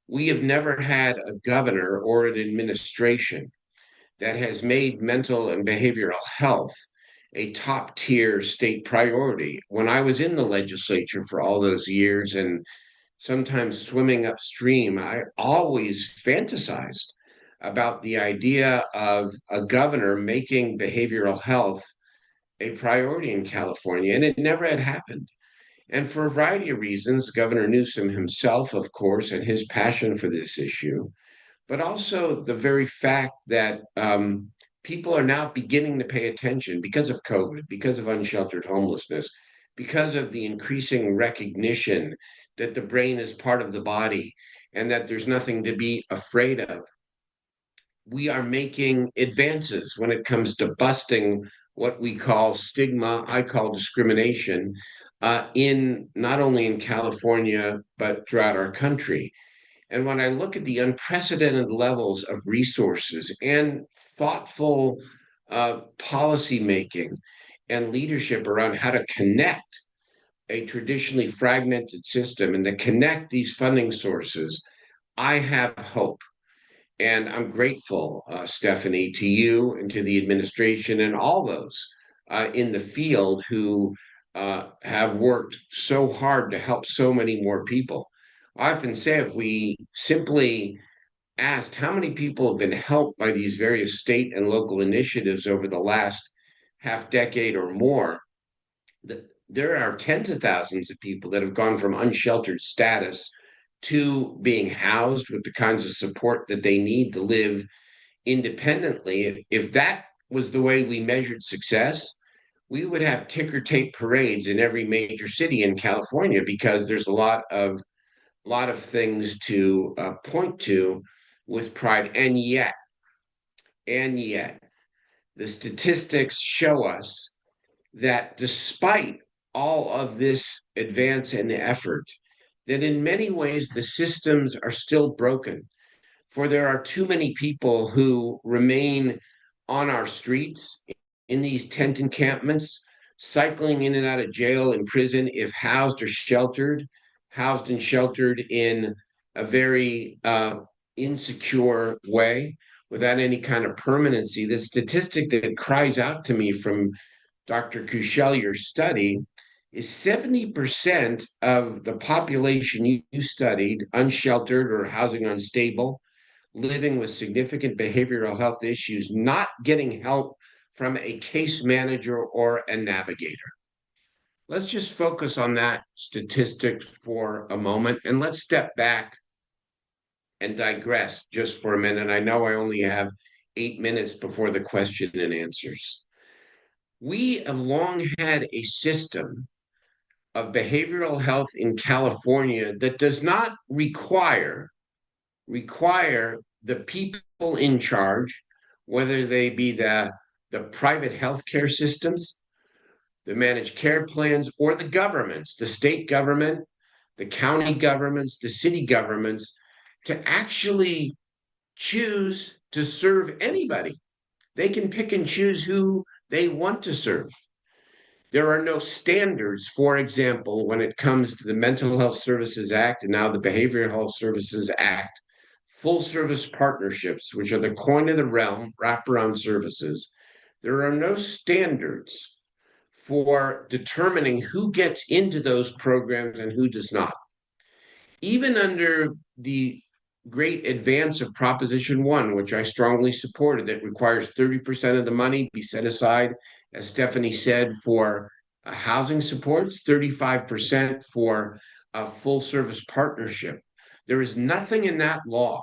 Speaker 5: We have never had a governor or an administration that has made mental and behavioral health a top tier state priority. When I was in the legislature for all those years and sometimes swimming upstream, I always fantasized about the idea of a governor making behavioral health a priority in California, and it never had happened. And for a variety of reasons, Governor Newsom himself, of course, and his passion for this issue, but also the very fact that people are now beginning to pay attention because of COVID, because of unsheltered homelessness, because of the increasing recognition that the brain is part of the body and that there's nothing to be afraid of. We are making advances when it comes to busting what we call stigma, I call discrimination, in not only in California, but throughout our country. And when I look at the unprecedented levels of resources and thoughtful policy making and leadership around how to connect a traditionally fragmented system and to connect these funding sources, I have hope. And I'm grateful, Stephanie, to you and to the administration and all those in the field who have worked so hard to help so many more people. I often say if we simply asked how many people have been helped by these various state and local initiatives over the last half decade or more, there are tens of thousands of people that have gone from unsheltered status to being housed with the kinds of support that they need to live independently. If that was the way we measured success, we would have ticker tape parades in every major city in California, because there's a lot of things to point to with pride. And yet, the statistics show us that despite all of this advance and effort, that in many ways the systems are still broken. For there are too many people who remain on our streets in these tent encampments, cycling in and out of jail and prison if housed or sheltered, housed and sheltered in a very insecure way without any kind of permanency. The statistic that cries out to me from Dr. Kushel, your study, is 70% of the population you studied, unsheltered or housing unstable, living with significant behavioral health issues, not getting help from a case manager or a navigator. Let's just focus on that statistic for a moment, and let's step back and digress just for a minute. I know I only have 8 minutes before the question and answers. We have long had a system of behavioral health in California that does not require the people in charge, whether they be the private healthcare systems, the managed care plans, or the governments, the state government, the county governments, the city governments, to actually choose to serve anybody. They can pick and choose who they want to serve. There are no standards, for example, when it comes to the Mental Health Services Act and now the Behavioral Health Services Act, full service partnerships, which are the coin of the realm, wraparound services, there are no standards for determining who gets into those programs and who does not. Even under the great advance of Proposition 1, which I strongly supported, that requires 30% of the money be set aside, as Stephanie said, for housing supports, 35% for a full service partnership. There is nothing in that law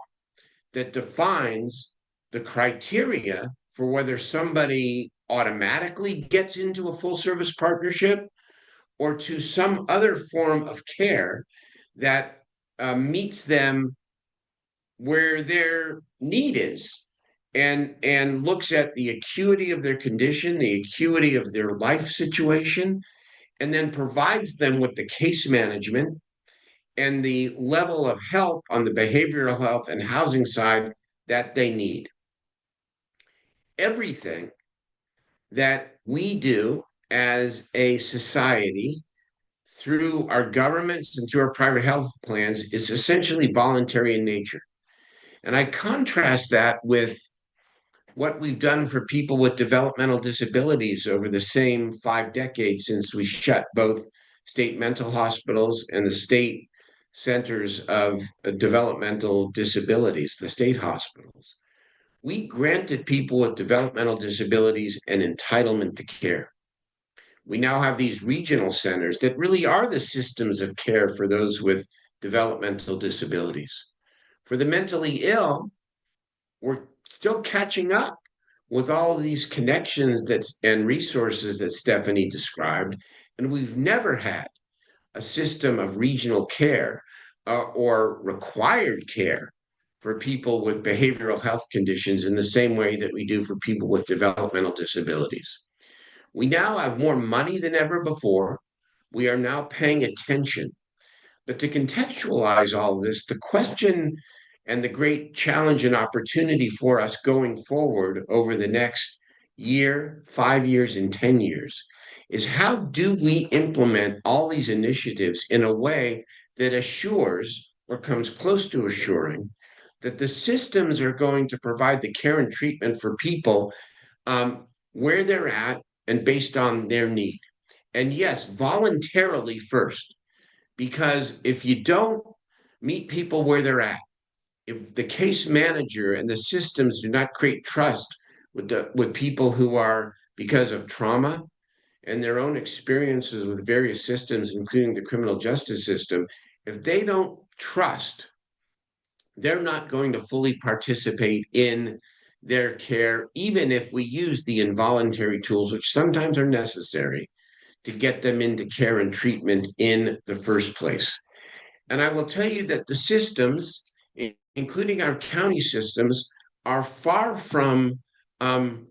Speaker 5: that defines the criteria for whether somebody automatically gets into a full service partnership or to some other form of care that meets them where their need is, and looks at the acuity of their condition, the acuity of their life situation, and then provides them with the case management and the level of help on the behavioral health and housing side that they need. Everything that we do as a society through our governments and through our private health plans is essentially voluntary in nature. And I contrast that with what we've done for people with developmental disabilities over the same 5 decades since we shut both state mental hospitals and the state centers of developmental disabilities, the state hospitals. We granted people with developmental disabilities an entitlement to care. We now have these regional centers that really are the systems of care for those with developmental disabilities. For the mentally ill, we're still catching up with all of these connections and resources that Stephanie described, and we've never had a system of regional care or required care for people with behavioral health conditions in the same way that we do for people with developmental disabilities. We now have more money than ever before. We are now paying attention. But to contextualize all of this, the question and the great challenge and opportunity for us going forward over the next year, 5 years, and 10 years is how do we implement all these initiatives in a way that assures or comes close to assuring that the systems are going to provide the care and treatment for people where they're at and based on their need. And yes, voluntarily first, because if you don't meet people where they're at, if the case manager and the systems do not create trust with people who are, because of trauma and their own experiences with various systems, including the criminal justice system, if they don't trust, they're not going to fully participate in their care, even if we use the involuntary tools, which sometimes are necessary to get them into care and treatment in the first place. And I will tell you that the systems, including our county systems, are far from in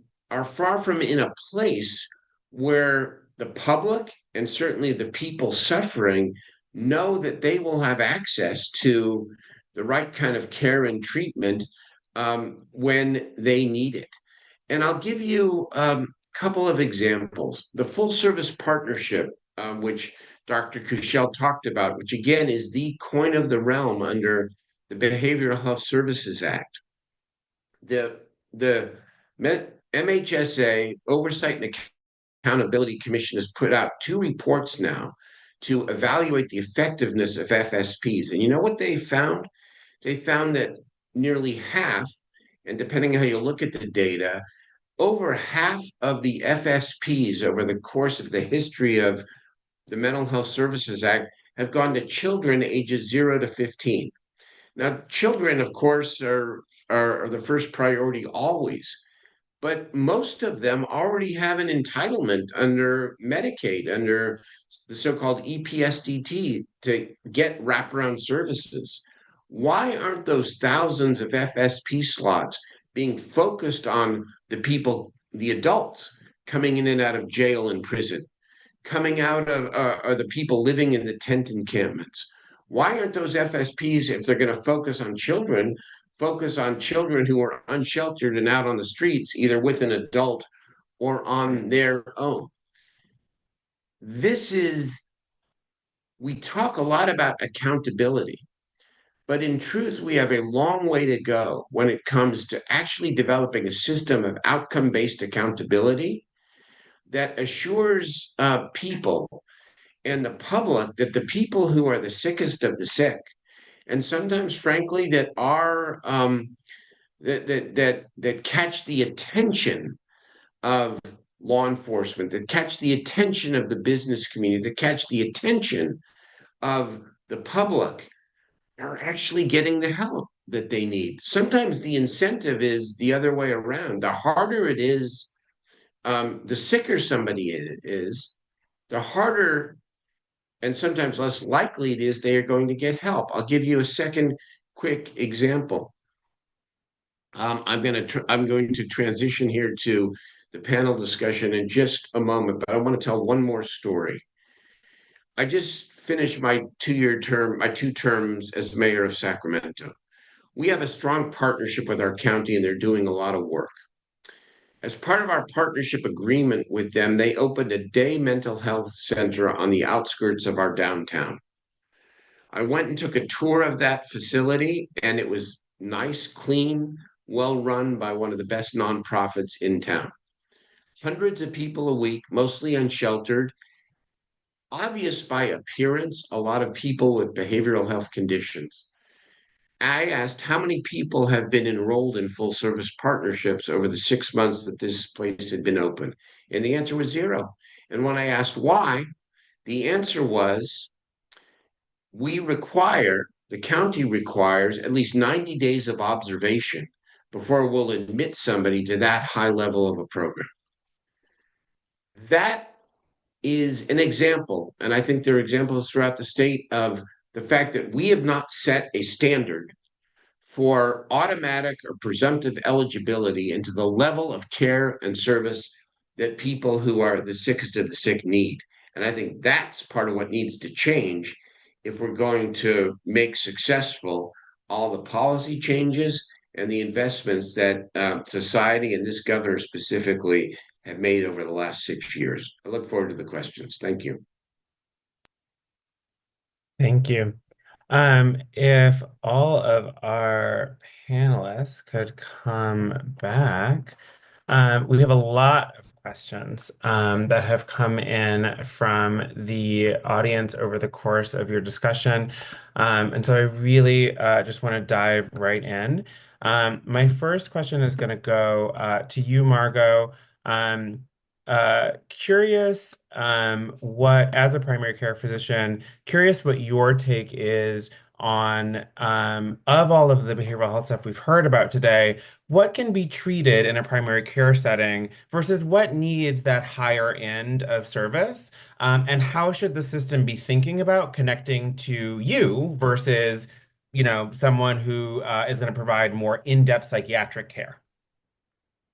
Speaker 5: a place where the public and certainly the people suffering know that they will have access to the right kind of care and treatment when they need it. And I'll give you a couple of examples. The full service partnership, which Dr. Kushel talked about, which again is the coin of the realm under the Behavioral Health Services Act. The MHSA Oversight and Accountability Commission has put out 2 reports now to evaluate the effectiveness of FSPs. And you know what they found? They found that nearly half, and depending on how you look at the data, over half of the FSPs over the course of the history of the Mental Health Services Act have gone to children ages 0 to 15. Now, children, of course, are the first priority always, but most of them already have an entitlement under Medicaid, under the so-called EPSDT, to get wraparound services. Why aren't those thousands of FSP slots being focused on the people, the adults coming in and out of jail and prison, coming out of the people living in the tent encampments? Why aren't those FSPs, if they're going to focus on children who are unsheltered and out on the streets, either with an adult or on their own? We talk a lot about accountability, But in truth, we have a long way to go when it comes to actually developing a system of outcome-based accountability that assures people and the public that the people who are the sickest of the sick, and sometimes, frankly, that are that catch the attention of law enforcement, that catch the attention of the business community, that catch the attention of the public, are actually getting the help that they need. Sometimes the incentive is the other way around. The harder it is, the sicker somebody is, the harder and sometimes less likely it is they are going to get help. I'll give you a second quick example. I'm going to transition here to the panel discussion in just a moment, but I want to tell one more story. I just finished my 2-year term, my 2 terms as mayor of Sacramento. We have a strong partnership with our county, and they're doing a lot of work. As part of our partnership agreement with them, they opened a day mental health center on the outskirts of our downtown. I went and took a tour of that facility, and it was nice, clean, well run by one of the best nonprofits in town. Hundreds of people a week, mostly unsheltered, obvious by appearance, a lot of people with behavioral health conditions. I asked how many people have been enrolled in full service partnerships over the 6 months that this place had been open. And the answer was 0. And when I asked why, the answer was the county requires at least 90 days of observation before we'll admit somebody to that high level of a program. That is an example, and I think there are examples throughout the state of the fact that we have not set a standard for automatic or presumptive eligibility into the level of care and service that people who are the sickest of the sick need. And I think that's part of what needs to change if we're going to make successful all the policy changes and the investments that society and this governor specifically have made over the last 6 years. I look forward to the questions. Thank you.
Speaker 1: Thank you. If all of our panelists could come back, we have a lot of questions that have come in from the audience over the course of your discussion. And so I really just want to dive right in. My first question is going to go to you, Margot. Curious what, as a primary care physician, curious what your take is on of all of the behavioral health stuff we've heard about today, what can be treated in a primary care setting versus what needs that higher end of service, and how should the system be thinking about connecting to you versus, someone who is going to provide more in-depth psychiatric care?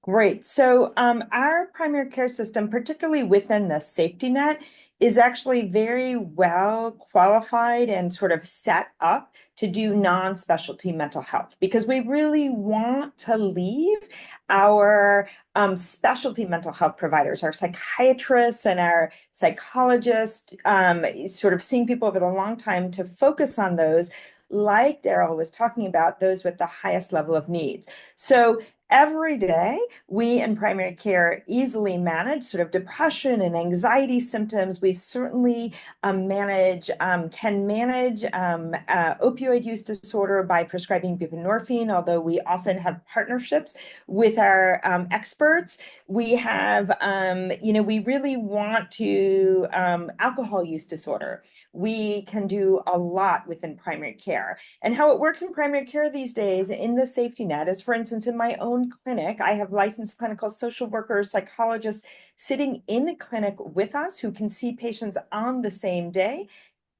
Speaker 2: Great. So our primary care system, particularly within the safety net, is actually very well qualified and sort of set up to do non-specialty mental health because we really want to leave our specialty mental health providers, our psychiatrists and our psychologists, sort of seeing people over the long time to focus on those, like Darrell was talking about, those with the highest level of needs. So every day, we in primary care easily manage sort of depression and anxiety symptoms. We certainly can manage opioid use disorder by prescribing buprenorphine, although we often have partnerships with our experts. We have, we really want to alcohol use disorder. We can do a lot within primary care. And how it works in primary care these days in the safety net is, for instance, in my own clinic, I have licensed clinical social workers, psychologists sitting in a clinic with us who can see patients on the same day.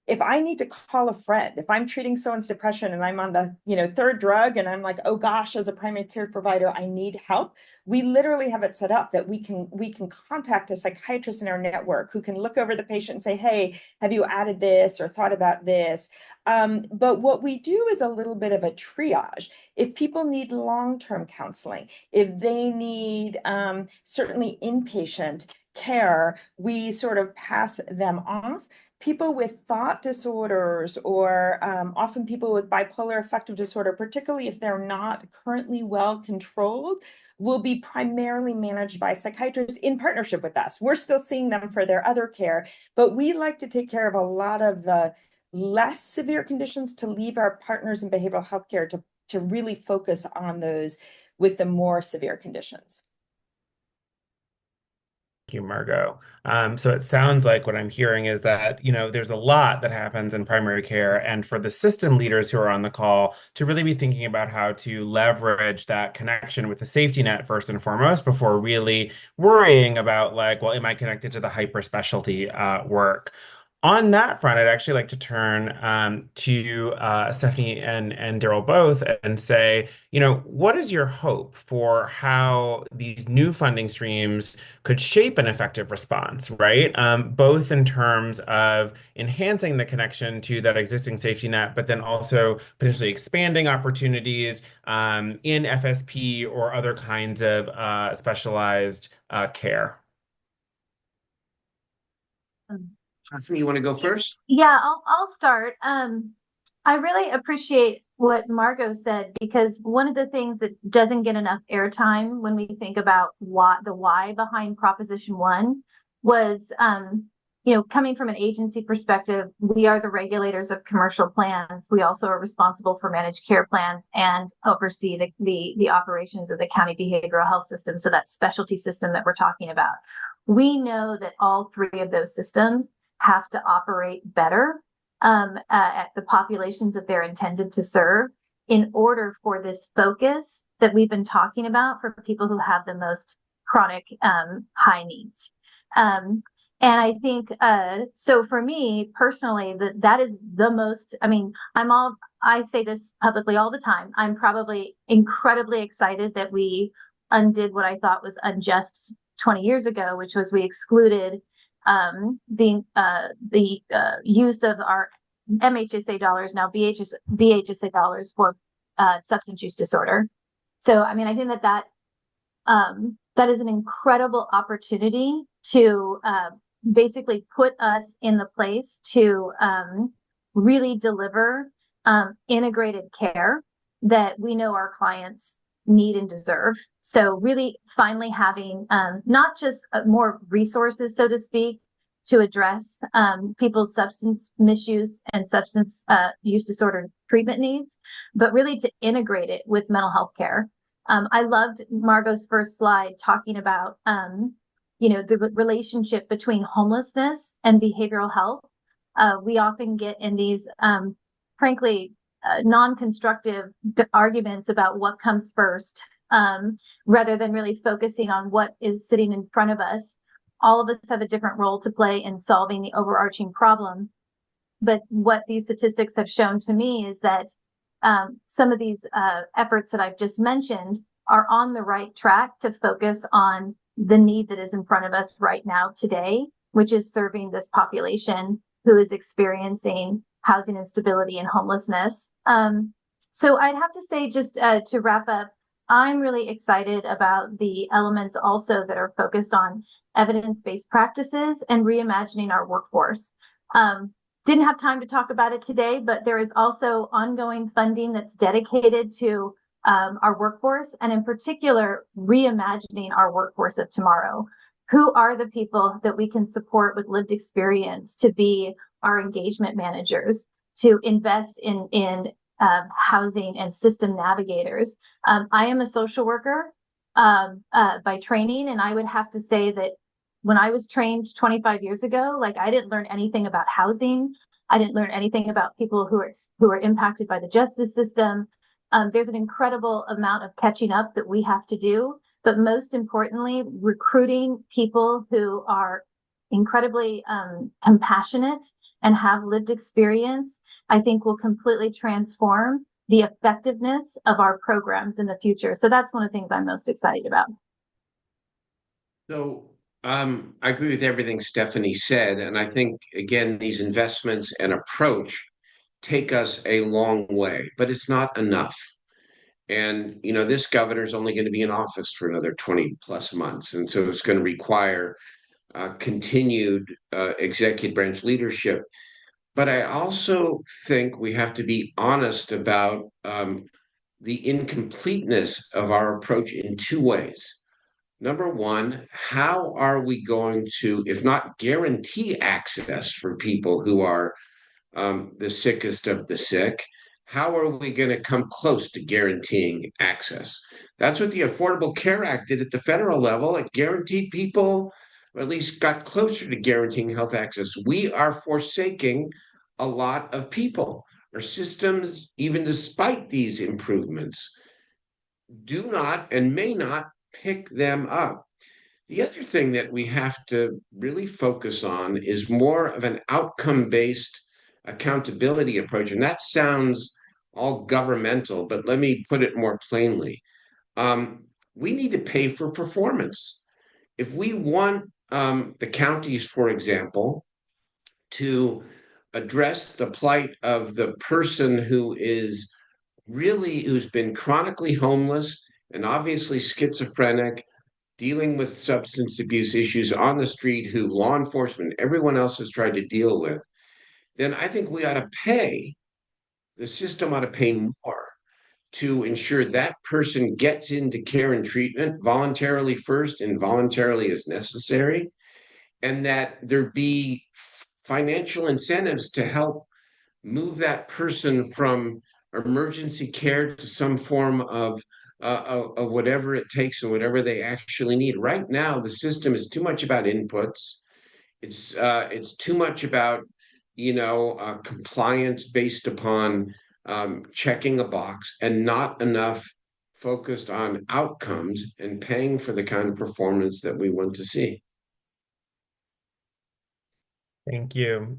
Speaker 2: If I need to call a friend, if I'm treating someone's depression and I'm on the 3rd drug and I'm like, oh gosh, as a primary care provider, I need help, we literally have it set up that we can contact a psychiatrist in our network who can look over the patient and say, hey, have you added this or thought about this? But what we do is a little bit of a triage. If people need long-term counseling, if they need certainly inpatient care, we sort of pass them off. People with thought disorders or often people with bipolar affective disorder, particularly if they're not currently well controlled, will be primarily managed by psychiatrists in partnership with us. We're still seeing them for their other care, but we like to take care of a lot of the less severe conditions to leave our partners in behavioral health care to really focus on those with the more severe conditions.
Speaker 1: You, Margot. So it sounds like what I'm hearing is that, there's a lot that happens in primary care, and for the system leaders who are on the call to really be thinking about how to leverage that connection with the safety net first and foremost before really worrying about like, well, am I connected to the hyper specialty work? On that front, I'd actually like to turn to Stephanie and Darrell both and say, what is your hope for how these new funding streams could shape an effective response, right? Both in terms of enhancing the connection to that existing safety net, but then also potentially expanding opportunities in FSP or other kinds of specialized care.
Speaker 5: Stephanie, you want to go first?
Speaker 4: Yeah, I'll start. I really appreciate what Margot said, because one of the things that doesn't get enough airtime when we think about the why behind Proposition 1 was, coming from an agency perspective, we are the regulators of commercial plans. We also are responsible for managed care plans and oversee the operations of the county behavioral health system. So that specialty system that we're talking about. We know that all three of those systems have to operate better at the populations that they're intended to serve in order for this focus that we've been talking about for people who have the most chronic high needs. And I think, so for me personally, that is the most, I say this publicly all the time. I'm probably incredibly excited that we undid what I thought was unjust 20 years ago, which was we excluded the use of our MHSA dollars, now BHSA dollars, for substance use disorder. So, I think that is an incredible opportunity to basically put us in the place to really deliver integrated care that we know our clients need and deserve. So really finally having not just more resources, so to speak, to address people's substance misuse and substance use disorder treatment needs, but really to integrate it with mental health care. I loved Margot's first slide talking about, the relationship between homelessness and behavioral health. We often get in these, frankly, non-constructive arguments about what comes first, rather than really focusing on what is sitting in front of us. All of us have a different role to play in solving the overarching problem. But what these statistics have shown to me is that some of these efforts that I've just mentioned are on the right track to focus on the need that is in front of us right now today, which is serving this population who is experiencing housing instability and homelessness. So I'd have to say, just to wrap up, I'm really excited about the elements also that are focused on evidence-based practices and reimagining our workforce. Didn't have time to talk about it today, but there is also ongoing funding that's dedicated to our workforce, and in particular, reimagining our workforce of tomorrow. Who are the people that we can support with lived experience to be our engagement managers, to invest in housing and system navigators? I am a social worker by training, and I would have to say that when I was trained 25 years ago, I didn't learn anything about housing. I didn't learn anything about people who are impacted by the justice system. There's an incredible amount of catching up that we have to do, but most importantly, recruiting people who are incredibly compassionate and have lived experience, I think will completely transform the effectiveness of our programs in the future. So that's one of the things I'm most excited about.
Speaker 5: So I agree with everything Stephanie said. And I think, again, these investments and approach take us a long way, but it's not enough. And, this governor is only going to be in office for another 20 plus months. And so it's going to require continued executive branch leadership. But I also think we have to be honest about the incompleteness of our approach in two ways. Number one, how are we going to, if not guarantee access for people who are the sickest of the sick, how are we going to come close to guaranteeing access? That's what the Affordable Care Act did at the federal level. It guaranteed people, or at least got closer to guaranteeing health access. We are forsaking a lot of people. Our systems, even despite these improvements, do not and may not pick them up. The other thing that we have to really focus on is more of an outcome based accountability approach. And that sounds all governmental, but let me put it more plainly. We need to pay for performance. If we want the counties, for example, to address the plight of the person who's been chronically homeless and obviously schizophrenic, dealing with substance abuse issues on the street, who law enforcement, everyone else has tried to deal with, then I think the system ought to pay more to ensure that person gets into care and treatment voluntarily first and voluntarily as necessary, and that there be financial incentives to help move that person from emergency care to some form of whatever it takes and whatever they actually need. Right now, the system is too much about inputs. It's too much about compliance based upon checking a box, and not enough focused on outcomes and paying for the kind of performance that we want to see.
Speaker 1: Thank you.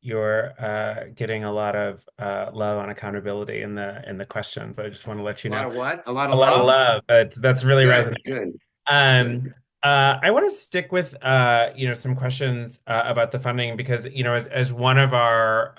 Speaker 1: You're getting a lot of love on accountability in the questions. I just want to let
Speaker 5: A
Speaker 1: you
Speaker 5: lot
Speaker 1: know.
Speaker 5: of what? A lot
Speaker 1: A
Speaker 5: of
Speaker 1: lot of
Speaker 5: love?
Speaker 1: love. That's really
Speaker 5: Good,
Speaker 1: resonating.
Speaker 5: good, good.
Speaker 1: Um, I want to stick with some questions about the funding because, as one of our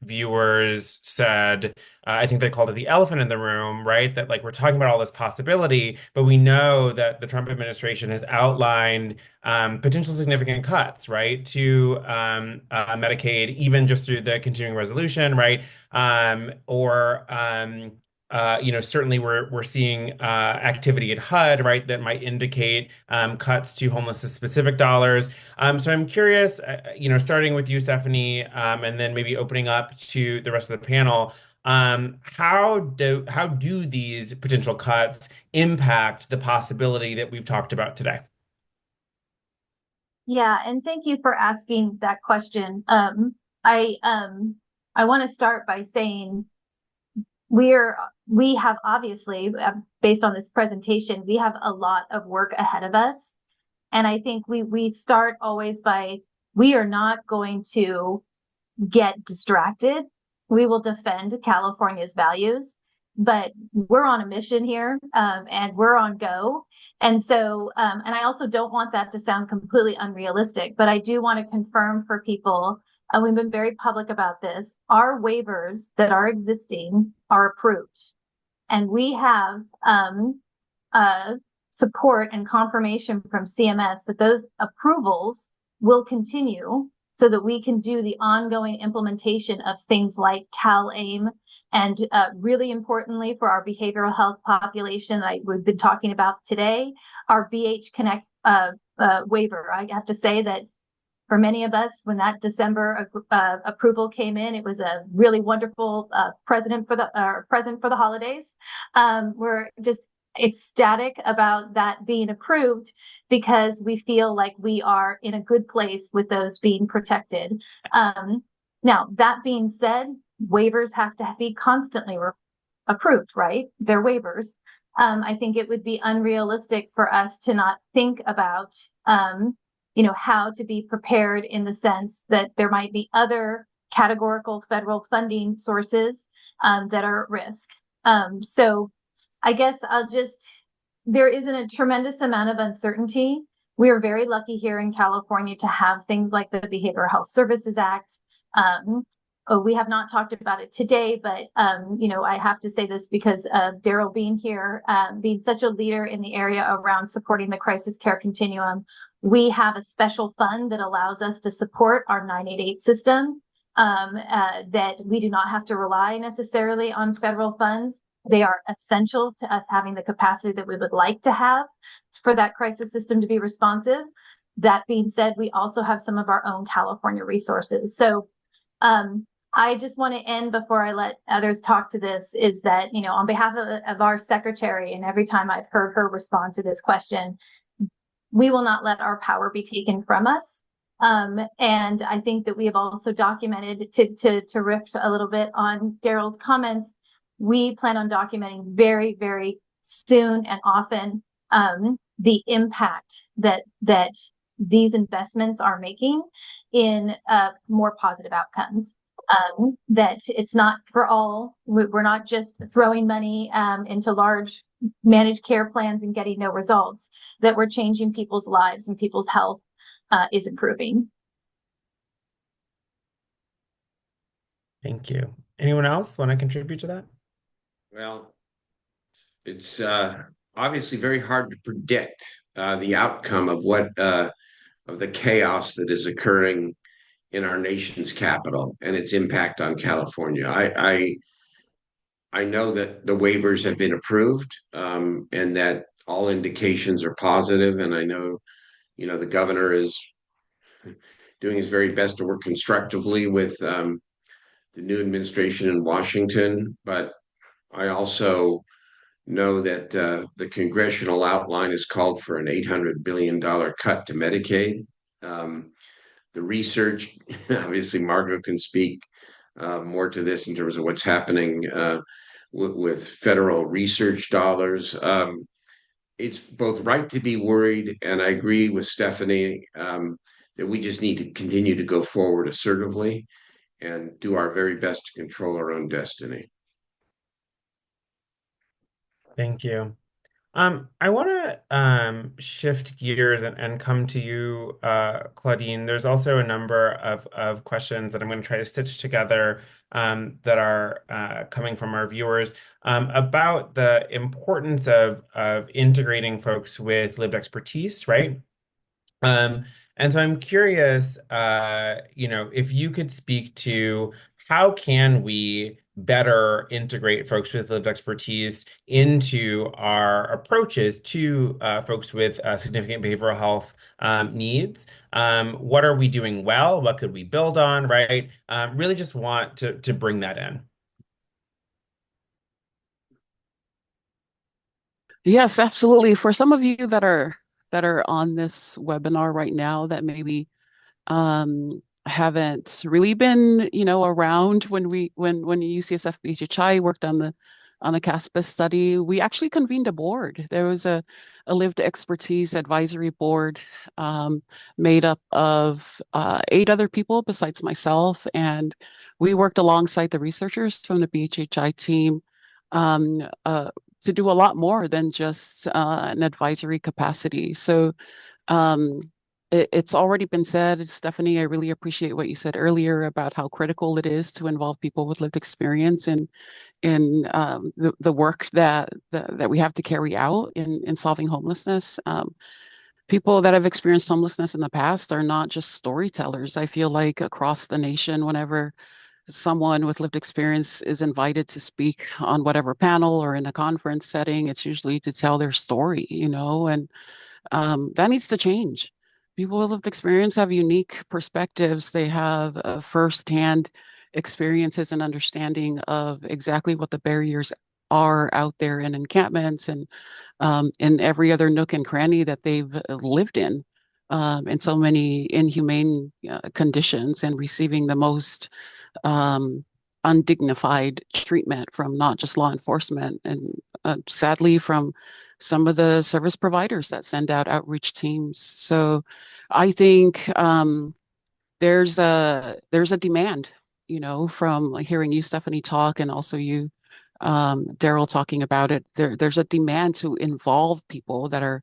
Speaker 1: viewers said, I think they called it the elephant in the room, right? That like we're talking about all this possibility, but we know that the Trump administration has outlined potential significant cuts, right, to Medicaid, even just through the continuing resolution, right? Certainly we're seeing activity at HUD, right, that might indicate cuts to homelessness specific dollars. So I'm curious, starting with you, Stephanie, and then maybe opening up to the rest of the panel. How do these potential cuts impact the possibility that we've talked about today?
Speaker 4: Yeah, and thank you for asking that question. I want to start by saying we have obviously, based on this presentation, we have a lot of work ahead of us. And I think we start always by, we are not going to get distracted. We will defend California's values, but we're on a mission here, and we're on go. And so, and I also don't want that to sound completely unrealistic, but I do want to confirm for people, and we've been very public about this, our waivers that are existing are approved. And we have support and confirmation from CMS that those approvals will continue so that we can do the ongoing implementation of things like CalAIM, and really importantly for our behavioral health population, we've been talking about today, our BH Connect waiver. I have to say that for many of us, when that December approval came in, it was a really wonderful present for the holidays. We're just ecstatic about that being approved because we feel like we are in a good place with those being protected. Now, that being said, waivers have to be constantly approved, right? They're waivers. I think it would be unrealistic for us to not think about how to be prepared in the sense that there might be other categorical federal funding sources that are at risk. So I guess there isn't a tremendous amount of uncertainty. We are very lucky here in California to have things like the Behavioral Health Services Act. We have not talked about it today, but I have to say this because of Darrell being here, being such a leader in the area around supporting the crisis care continuum. We have a special fund that allows us to support our 988 system, that we do not have to rely necessarily on federal funds. They are essential to us having the capacity that we would like to have for that crisis system to be responsive. That being said, we also have some of our own California resources. So I just want to end before I let others talk to this is that, you know, on behalf of our secretary, and every time I've heard her respond to this question, we will not let our power be taken from us. And I think that we have also documented, to riff a little bit on Darrell's comments, we plan on documenting very, very soon and often the impact that these investments are making in more positive outcomes. That it's not for all, we're not just throwing money into large managed care plans and getting no results, that we're changing people's lives and people's health is improving.
Speaker 1: Thank you. Anyone else want to contribute to that?
Speaker 5: Well, it's obviously very hard to predict the outcome of what of the chaos that is occurring in our nation's capital and its impact on California. I know that the waivers have been approved, and that all indications are positive, and I know, you know, the governor is doing his very best to work constructively with the new administration in Washington. But I also know that the congressional outline has called for an $800 billion cut to Medicaid. The research, obviously, Margot can speak more to this in terms of what's happening with federal research dollars. It's both right to be worried, and I agree with Stephanie that we just need to continue to go forward assertively and do our very best to control our own destiny.
Speaker 1: Thank you. I want to shift gears and come to you, Claudine. There's also a number of questions that I'm going to try to stitch together that are coming from our viewers about the importance of integrating folks with lived expertise, right? And so I'm curious, if you could speak to how can we better integrate folks with lived expertise into our approaches to folks with significant behavioral health needs. What are we doing well? What could we build on, right? Really just want to bring that in.
Speaker 3: Yes, absolutely. For some of you that are on this webinar right now that maybe haven't really been, around when UCSF BHI worked on the CASPEH study, we actually convened a board. There was a lived expertise advisory board made up of 8 other people besides myself, and we worked alongside the researchers from the BHI team to do a lot more than just an advisory capacity. So it's already been said, Stephanie, I really appreciate what you said earlier about how critical it is to involve people with lived experience in the work that we have to carry out in solving homelessness. People that have experienced homelessness in the past are not just storytellers. I feel like across the nation, whenever someone with lived experience is invited to speak on whatever panel or in a conference setting, it's usually to tell their story, and that needs to change. People with lived experience have unique perspectives. They have firsthand experiences and understanding of exactly what the barriers are out there in encampments and in every other nook and cranny that they've lived in so many inhumane conditions, and receiving the most undignified treatment from not just law enforcement and sadly from some of the service providers that send out outreach teams. So I think there's a demand, from hearing you, Stephanie, talk, and also you, Darrell, talking about it. There's a demand to involve people that are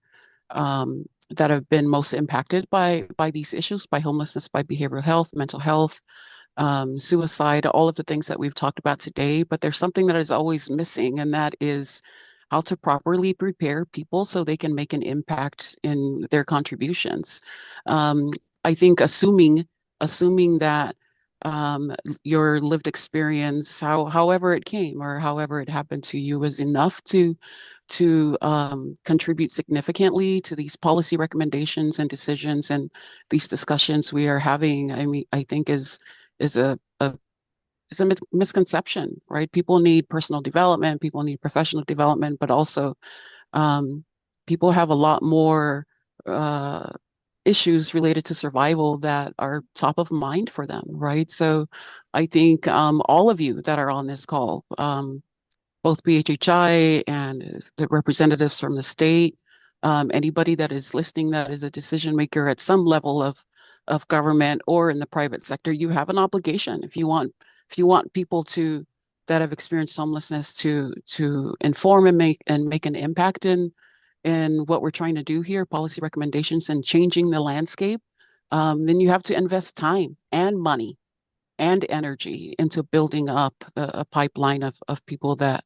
Speaker 3: that have been most impacted by these issues, by homelessness, by behavioral health, mental health, suicide, all of the things that we've talked about today. But there's something that is always missing, and that is how to properly prepare people so they can make an impact in their contributions. I think assuming that your lived experience, however it came or however it happened to you, is enough to contribute significantly to these policy recommendations and decisions and these discussions we are having. I mean, I think is a misconception, right? People need personal development, people need professional development, but also people have a lot more issues related to survival that are top of mind for them, right? So I think all of you that are on this call, both BHHI and the representatives from the state, anybody that is listening that is a decision maker at some level of government or in the private sector, you have an obligation. If you want people that have experienced homelessness to inform and make an impact in what we're trying to do here, policy recommendations and changing the landscape, then you have to invest time and money and energy into building up a pipeline of people that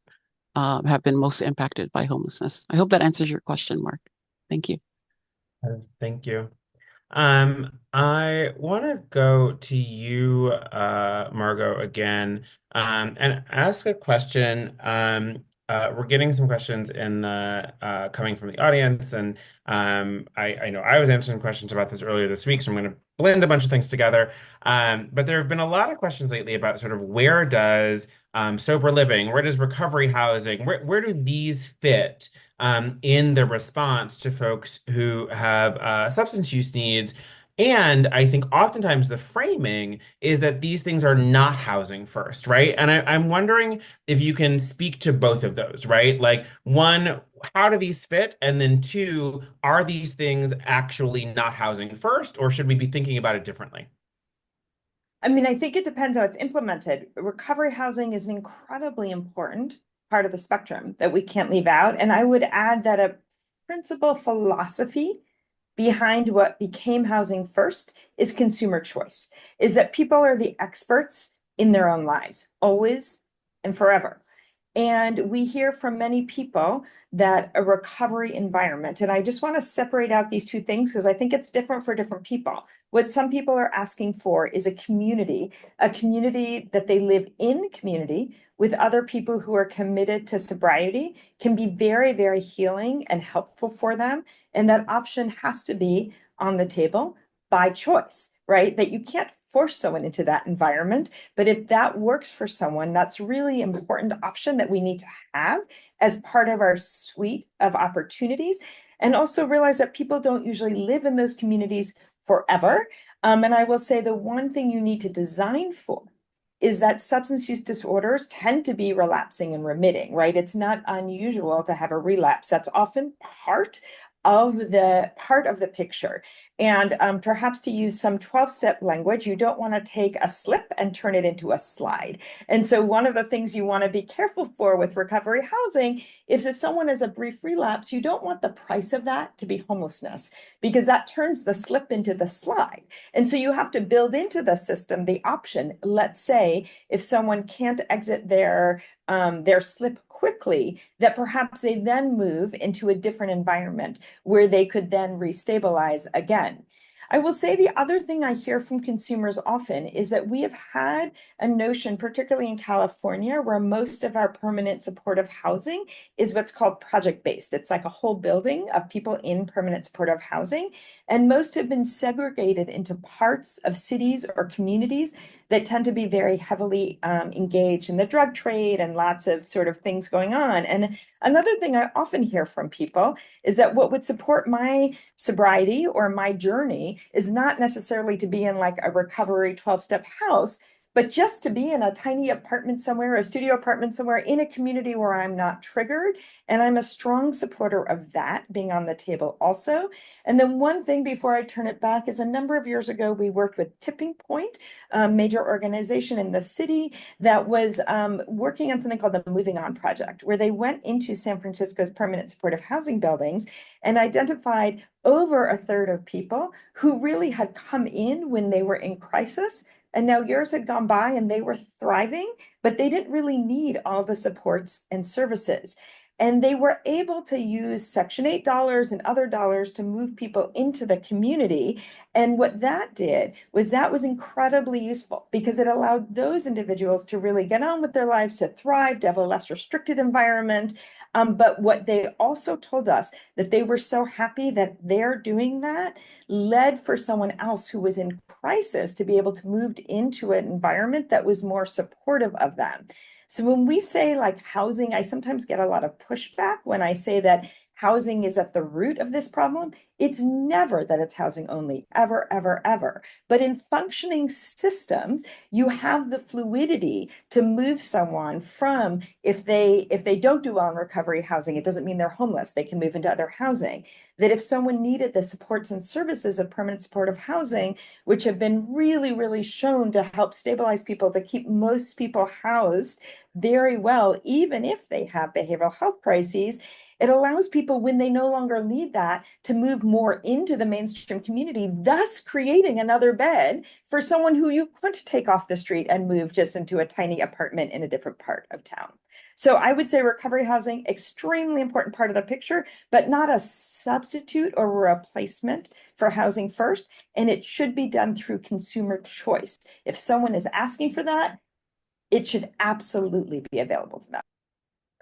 Speaker 3: have been most impacted by homelessness. I hope that answers your question, Mark. Thank you.
Speaker 1: Thank you. I want to go to you, Margot, again, and ask a question. We're getting some questions in the coming from the audience, and I know I was answering questions about this earlier this week, so I'm going to blend a bunch of things together. But there have been a lot of questions lately about sort of where does sober living, where does recovery housing, where do these fit? In the response to folks who have substance use needs. And I think oftentimes the framing is that these things are not housing first, right? And I'm wondering if you can speak to both of those, right? Like, one, how do these fit? And then two, are these things actually not housing first, or should we be thinking about it differently?
Speaker 2: I mean, I think it depends how it's implemented. Recovery housing is an incredibly important part of the spectrum that we can't leave out. And I would add that a principal philosophy behind what became housing first is consumer choice, is that people are the experts in their own lives, always and forever. And we hear from many people that a recovery environment, and I just want to separate out these two things because I think it's different for different people. What some people are asking for is a community that they live in community with other people who are committed to sobriety can be very, very healing and helpful for them. And that option has to be on the table by choice, right? That you can't force someone into that environment. But if that works for someone, that's really important option that we need to have as part of our suite of opportunities. And also realize that people don't usually live in those communities forever. And I will say the one thing you need to design for is that substance use disorders tend to be relapsing and remitting, right? It's not unusual to have a relapse. That's often part of the picture. And perhaps to use some 12-step language, you don't want to take a slip and turn it into a slide. And so one of the things you want to be careful for with recovery housing is if someone has a brief relapse, you don't want the price of that to be homelessness, because that turns the slip into the slide. And so you have to build into the system the option. Let's say if someone can't exit their slip quickly, that perhaps they then move into a different environment where they could then restabilize again. I will say the other thing I hear from consumers often is that we have had a notion, particularly in California, where most of our permanent supportive housing is what's called project-based. It's like a whole building of people in permanent supportive housing. And most have been segregated into parts of cities or communities that tend to be very heavily engaged in the drug trade and lots of sort of things going on. And another thing I often hear from people is that what would support my sobriety or my journey is not necessarily to be in like a recovery 12-step house, but just to be in a tiny apartment somewhere, a studio apartment somewhere in a community where I'm not triggered. And I'm a strong supporter of that being on the table also. And then one thing before I turn it back is a number of years ago, we worked with Tipping Point, a major organization in the city that was working on something called the Moving On Project, where they went into San Francisco's permanent supportive housing buildings and identified over a third of people who really had come in when they were in crisis. And now years had gone by and they were thriving, but they didn't really need all the supports and services. And they were able to use Section 8 dollars and other dollars to move people into the community. And what that did was that was incredibly useful because it allowed those individuals to really get on with their lives, to thrive, to have a less restricted environment. But what they also told us that they were so happy that they're doing that led for someone else who was in crisis to be able to move into an environment that was more supportive of them. So when we say like housing, I sometimes get a lot of pushback when I say that housing is at the root of this problem. It's never that it's housing only, ever, ever, ever. But in functioning systems, you have the fluidity to move someone from, if they don't do well in recovery housing, it doesn't mean they're homeless. They can move into other housing. That if someone needed the supports and services of permanent supportive housing, which have been really, really shown to help stabilize people, to keep most people housed very well, even if they have behavioral health crises, it allows people, when they no longer need that, to move more into the mainstream community, thus creating another bed for someone who you couldn't take off the street and move just into a tiny apartment in a different part of town. So I would say recovery housing, extremely important part of the picture, but not a substitute or replacement for housing first. And it should be done through consumer choice. If someone is asking for that, it should absolutely be available to them.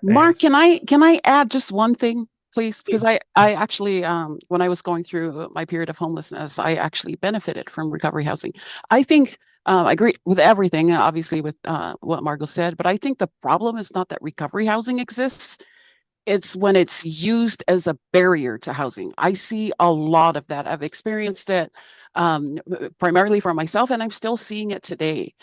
Speaker 3: Mark,
Speaker 1: Thanks.
Speaker 3: can I add just one thing, please? Because I actually when I was going through my period of homelessness, I actually benefited from recovery housing. I think I agree with everything, obviously with what Margot said, but I think the problem is not that recovery housing exists. It's when it's used as a barrier to housing. I see a lot of that. I've experienced it primarily for myself, and I'm still seeing it today.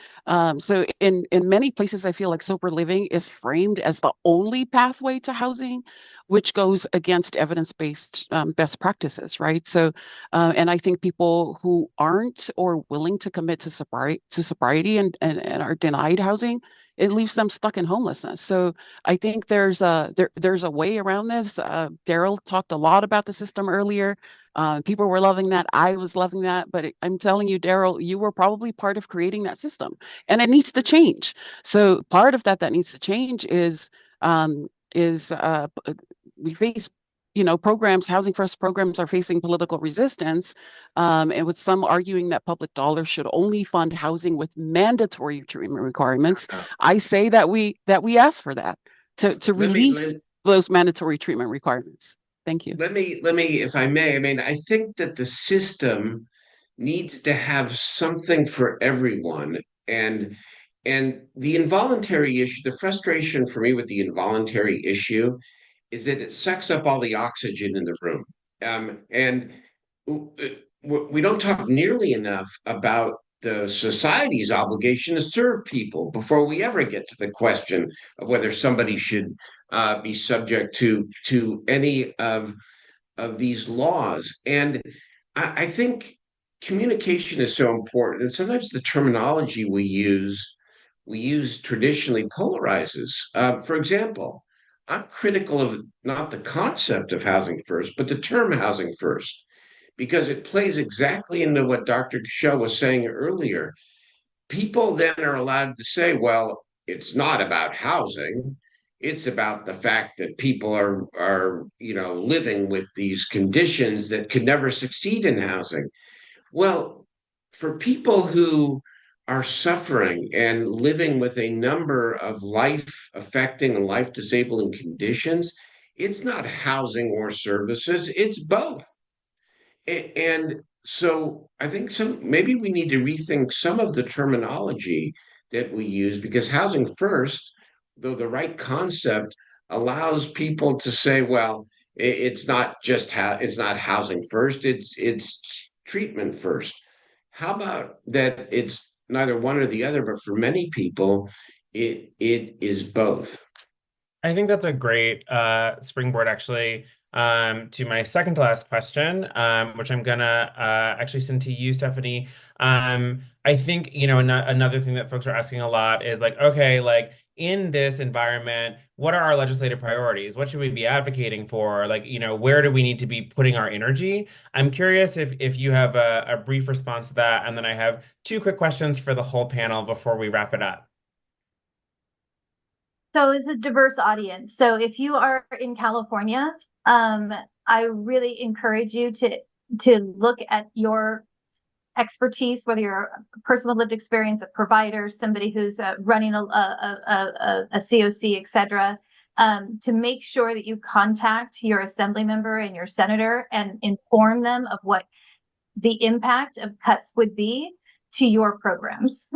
Speaker 3: So in many places, I feel like sober living is framed as the only pathway to housing, which goes against evidence-based best practices, right? So, and I think people who aren't or willing to commit to sobriety and are denied housing, it leaves them stuck in homelessness. So I think there's a way around this. Darrell talked a lot about the system earlier. People were loving that. I was loving that. But I'm telling you, Darrell, you were probably part of creating that system, and it needs to change. So part of that needs to change is we face, programs, housing first programs are facing political resistance, and with some arguing that public dollars should only fund housing with mandatory treatment requirements. I say that we ask for that to
Speaker 5: Let me
Speaker 3: release those mandatory treatment requirements. Thank you.
Speaker 5: let me let me, if I may. I mean, I think that the system needs to have something for everyone, and the involuntary issue, the frustration for me with the involuntary issue is that it sucks up all the oxygen in the room. And we don't talk nearly enough about the society's obligation to serve people before we ever get to the question of whether somebody should be subject to any of these laws. And I think communication is so important, and sometimes the terminology we use traditionally polarizes. For example, I'm critical of not the concept of housing first, but the term housing first, because it plays exactly into what Dr. Kushel was saying earlier. People then are allowed to say, well, it's not about housing. It's about the fact that people are living with these conditions that could never succeed in housing. Well, for people who are suffering and living with a number of life affecting and life disabling conditions, it's not housing or services, it's both. And so I think maybe we need to rethink some of the terminology that we use, because housing first, though the right concept, allows people to say, well, it's not just it's not housing first, it's treatment first. How about that it's neither one or the other, but for many people, it is both.
Speaker 1: I think that's a great springboard, actually, to my second to last question, which I'm gonna actually send to you, Stephanie. I think, another thing that folks are asking a lot is like, okay, like in this environment, what are our legislative priorities? What should we be advocating for? Like, where do we need to be putting our energy? I'm curious if you have a brief response to that, and then I have two quick questions for the whole panel before we wrap it up.
Speaker 4: So it's a diverse audience. So if you are in California, I really encourage you to look at your expertise, whether you're a person with lived experience, a provider, somebody who's running a COC, et cetera, to make sure that you contact your assembly member and your senator and inform them of what the impact of cuts would be to your programs.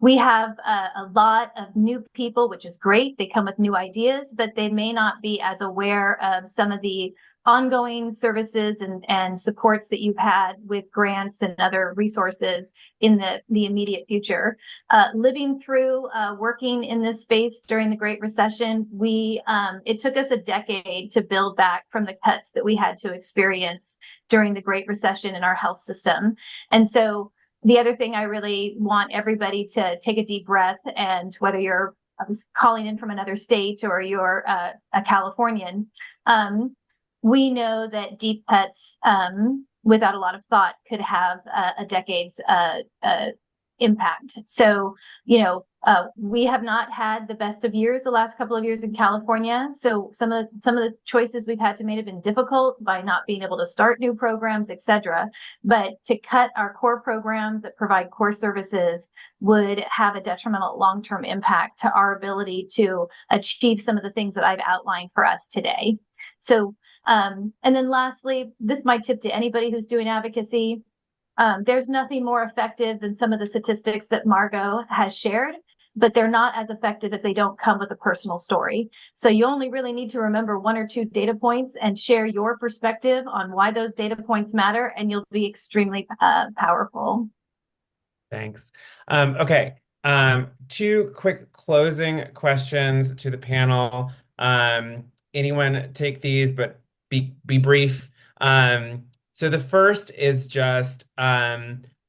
Speaker 4: We have a lot of new people, which is great. They come with new ideas, but they may not be as aware of some of the ongoing services and supports that you've had with grants and other resources in the immediate future. Living through working in this space during the Great Recession, it took us a decade to build back from the cuts that we had to experience during the Great Recession in our health system. And so the other thing I really want everybody to take a deep breath, and whether you're calling in from another state or you're a Californian, we know that deep cuts without a lot of thought could have a decade's impact. So, we have not had the best of years the last couple of years in California. So some of the choices we've had to make have been difficult by not being able to start new programs, et cetera. But to cut our core programs that provide core services would have a detrimental long-term impact to our ability to achieve some of the things that I've outlined for us today. So, and then lastly, this is my tip to anybody who's doing advocacy. There's nothing more effective than some of the statistics that Margot has shared, but they're not as effective if they don't come with a personal story. So you only really need to remember one or two data points and share your perspective on why those data points matter, and you'll be extremely powerful.
Speaker 1: Thanks. Okay. Two quick closing questions to the panel. Anyone take these, but be brief. So the first is just,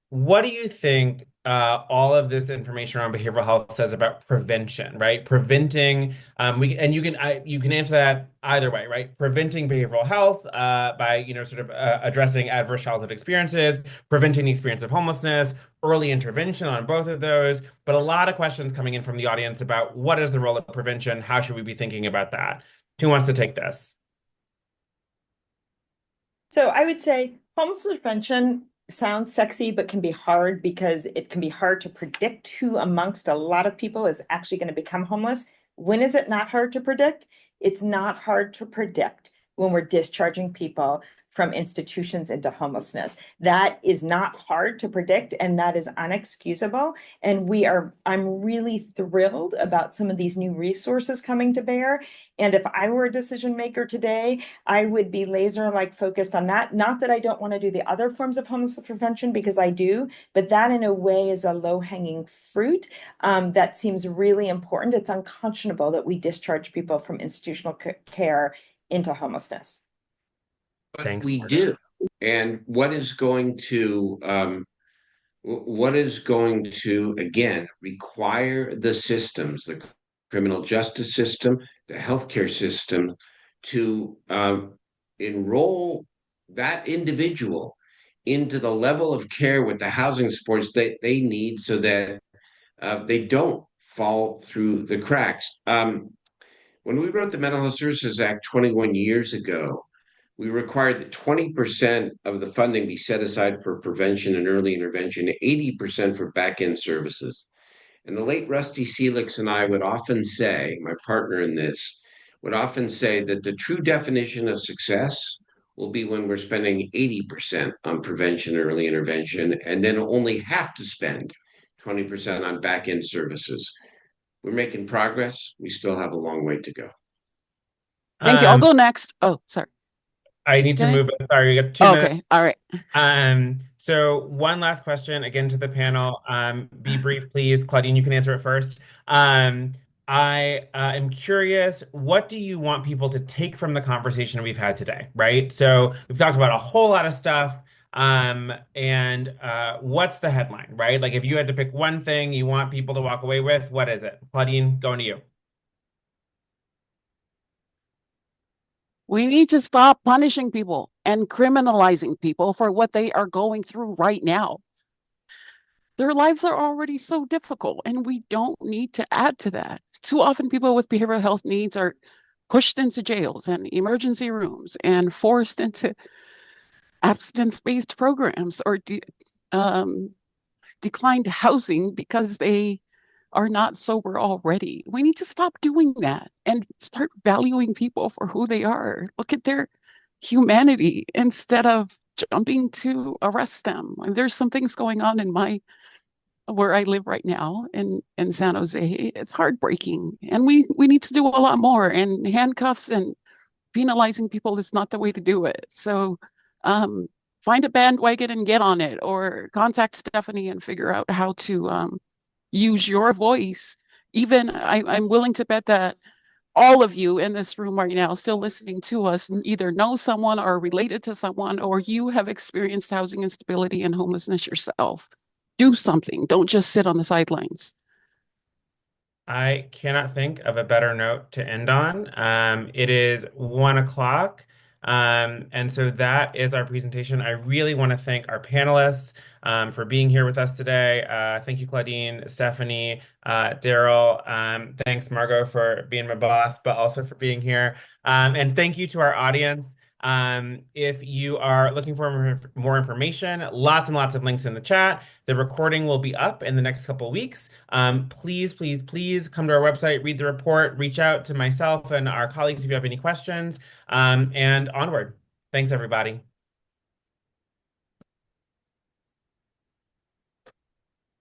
Speaker 1: what do you think all of this information around behavioral health says about prevention, right? Preventing, you can answer that either way, right? Preventing behavioral health by addressing adverse childhood experiences, preventing the experience of homelessness, early intervention on both of those. But a lot of questions coming in from the audience about what is the role of prevention? How should we be thinking about that? Who wants to take this?
Speaker 2: So I would say homelessness prevention sounds sexy, but can be hard because it can be hard to predict who amongst a lot of people is actually going to become homeless. When is it not hard to predict? It's not hard to predict when we're discharging people from institutions into homelessness. That is not hard to predict, and that is unexcusable. And I'm really thrilled about some of these new resources coming to bear. And if I were a decision maker today, I would be laser-like focused on that. Not that I don't want to do the other forms of homelessness prevention, because I do, but that in a way is a low-hanging fruit that seems really important. It's unconscionable that we discharge people from institutional care into homelessness.
Speaker 5: But
Speaker 1: Thanks,
Speaker 5: we
Speaker 1: Margot.
Speaker 5: do. And what is going to again require the systems, the criminal justice system, the healthcare system, to enroll that individual into the level of care with the housing supports that they need, so that they don't fall through the cracks. When we wrote the Mental Health Services Act 21 years ago, we required that 20% of the funding be set aside for prevention and early intervention, 80% for back-end services. And the late Rusty Seelix and I would often say, my partner in this, would often say that the true definition of success will be when we're spending 80% on prevention and early intervention, and then only have to spend 20% on back-end services. We're making progress. We still have a long way to go.
Speaker 3: Thank you. I'll go next. Oh, sorry.
Speaker 1: I need to
Speaker 3: Can I?
Speaker 1: move. Sorry, we got 2 minutes.
Speaker 3: Okay. All right.
Speaker 1: So one last question again to the panel. Be brief, please. Claudine, you can answer it first. I am curious, what do you want people to take from the conversation we've had today, right? So we've talked about a whole lot of stuff. And what's the headline, right? Like if you had to pick one thing you want people to walk away with, what is it? Claudine, going to you.
Speaker 3: We need to stop punishing people and criminalizing people for what they are going through right now. Their lives are already so difficult, and we don't need to add to that. Too often, people with behavioral health needs are pushed into jails and emergency rooms and forced into abstinence-based programs or um, declined housing because they are not sober already. We need to stop doing that and start valuing people for who they are. Look at their humanity instead of jumping to arrest them. There's some things going on in my where I live right now in San Jose. It's heartbreaking, and we need to do a lot more. And handcuffs and penalizing people is not the way to do it. So um, find a bandwagon and get on it, or contact Stephanie and figure out how to use your voice. Even I'm willing to bet that all of you in this room right now still listening to us either know someone or related to someone, or you have experienced housing instability and homelessness yourself. Do something. Don't just sit on the sidelines.
Speaker 1: I cannot think of a better note to end on. It is 1 o'clock. And so that is our presentation. I really want to thank our panelists for being here with us today. Thank you, Claudine, Stephanie, Darrell. Thanks, Margot, for being my boss, but also for being here. And thank you to our audience. If you are looking for more information, lots and lots of links in the chat. The recording will be up in the next couple of weeks. Please, please, please come to our website, read the report, reach out to myself and our colleagues if you have any questions, and onward. Thanks, everybody.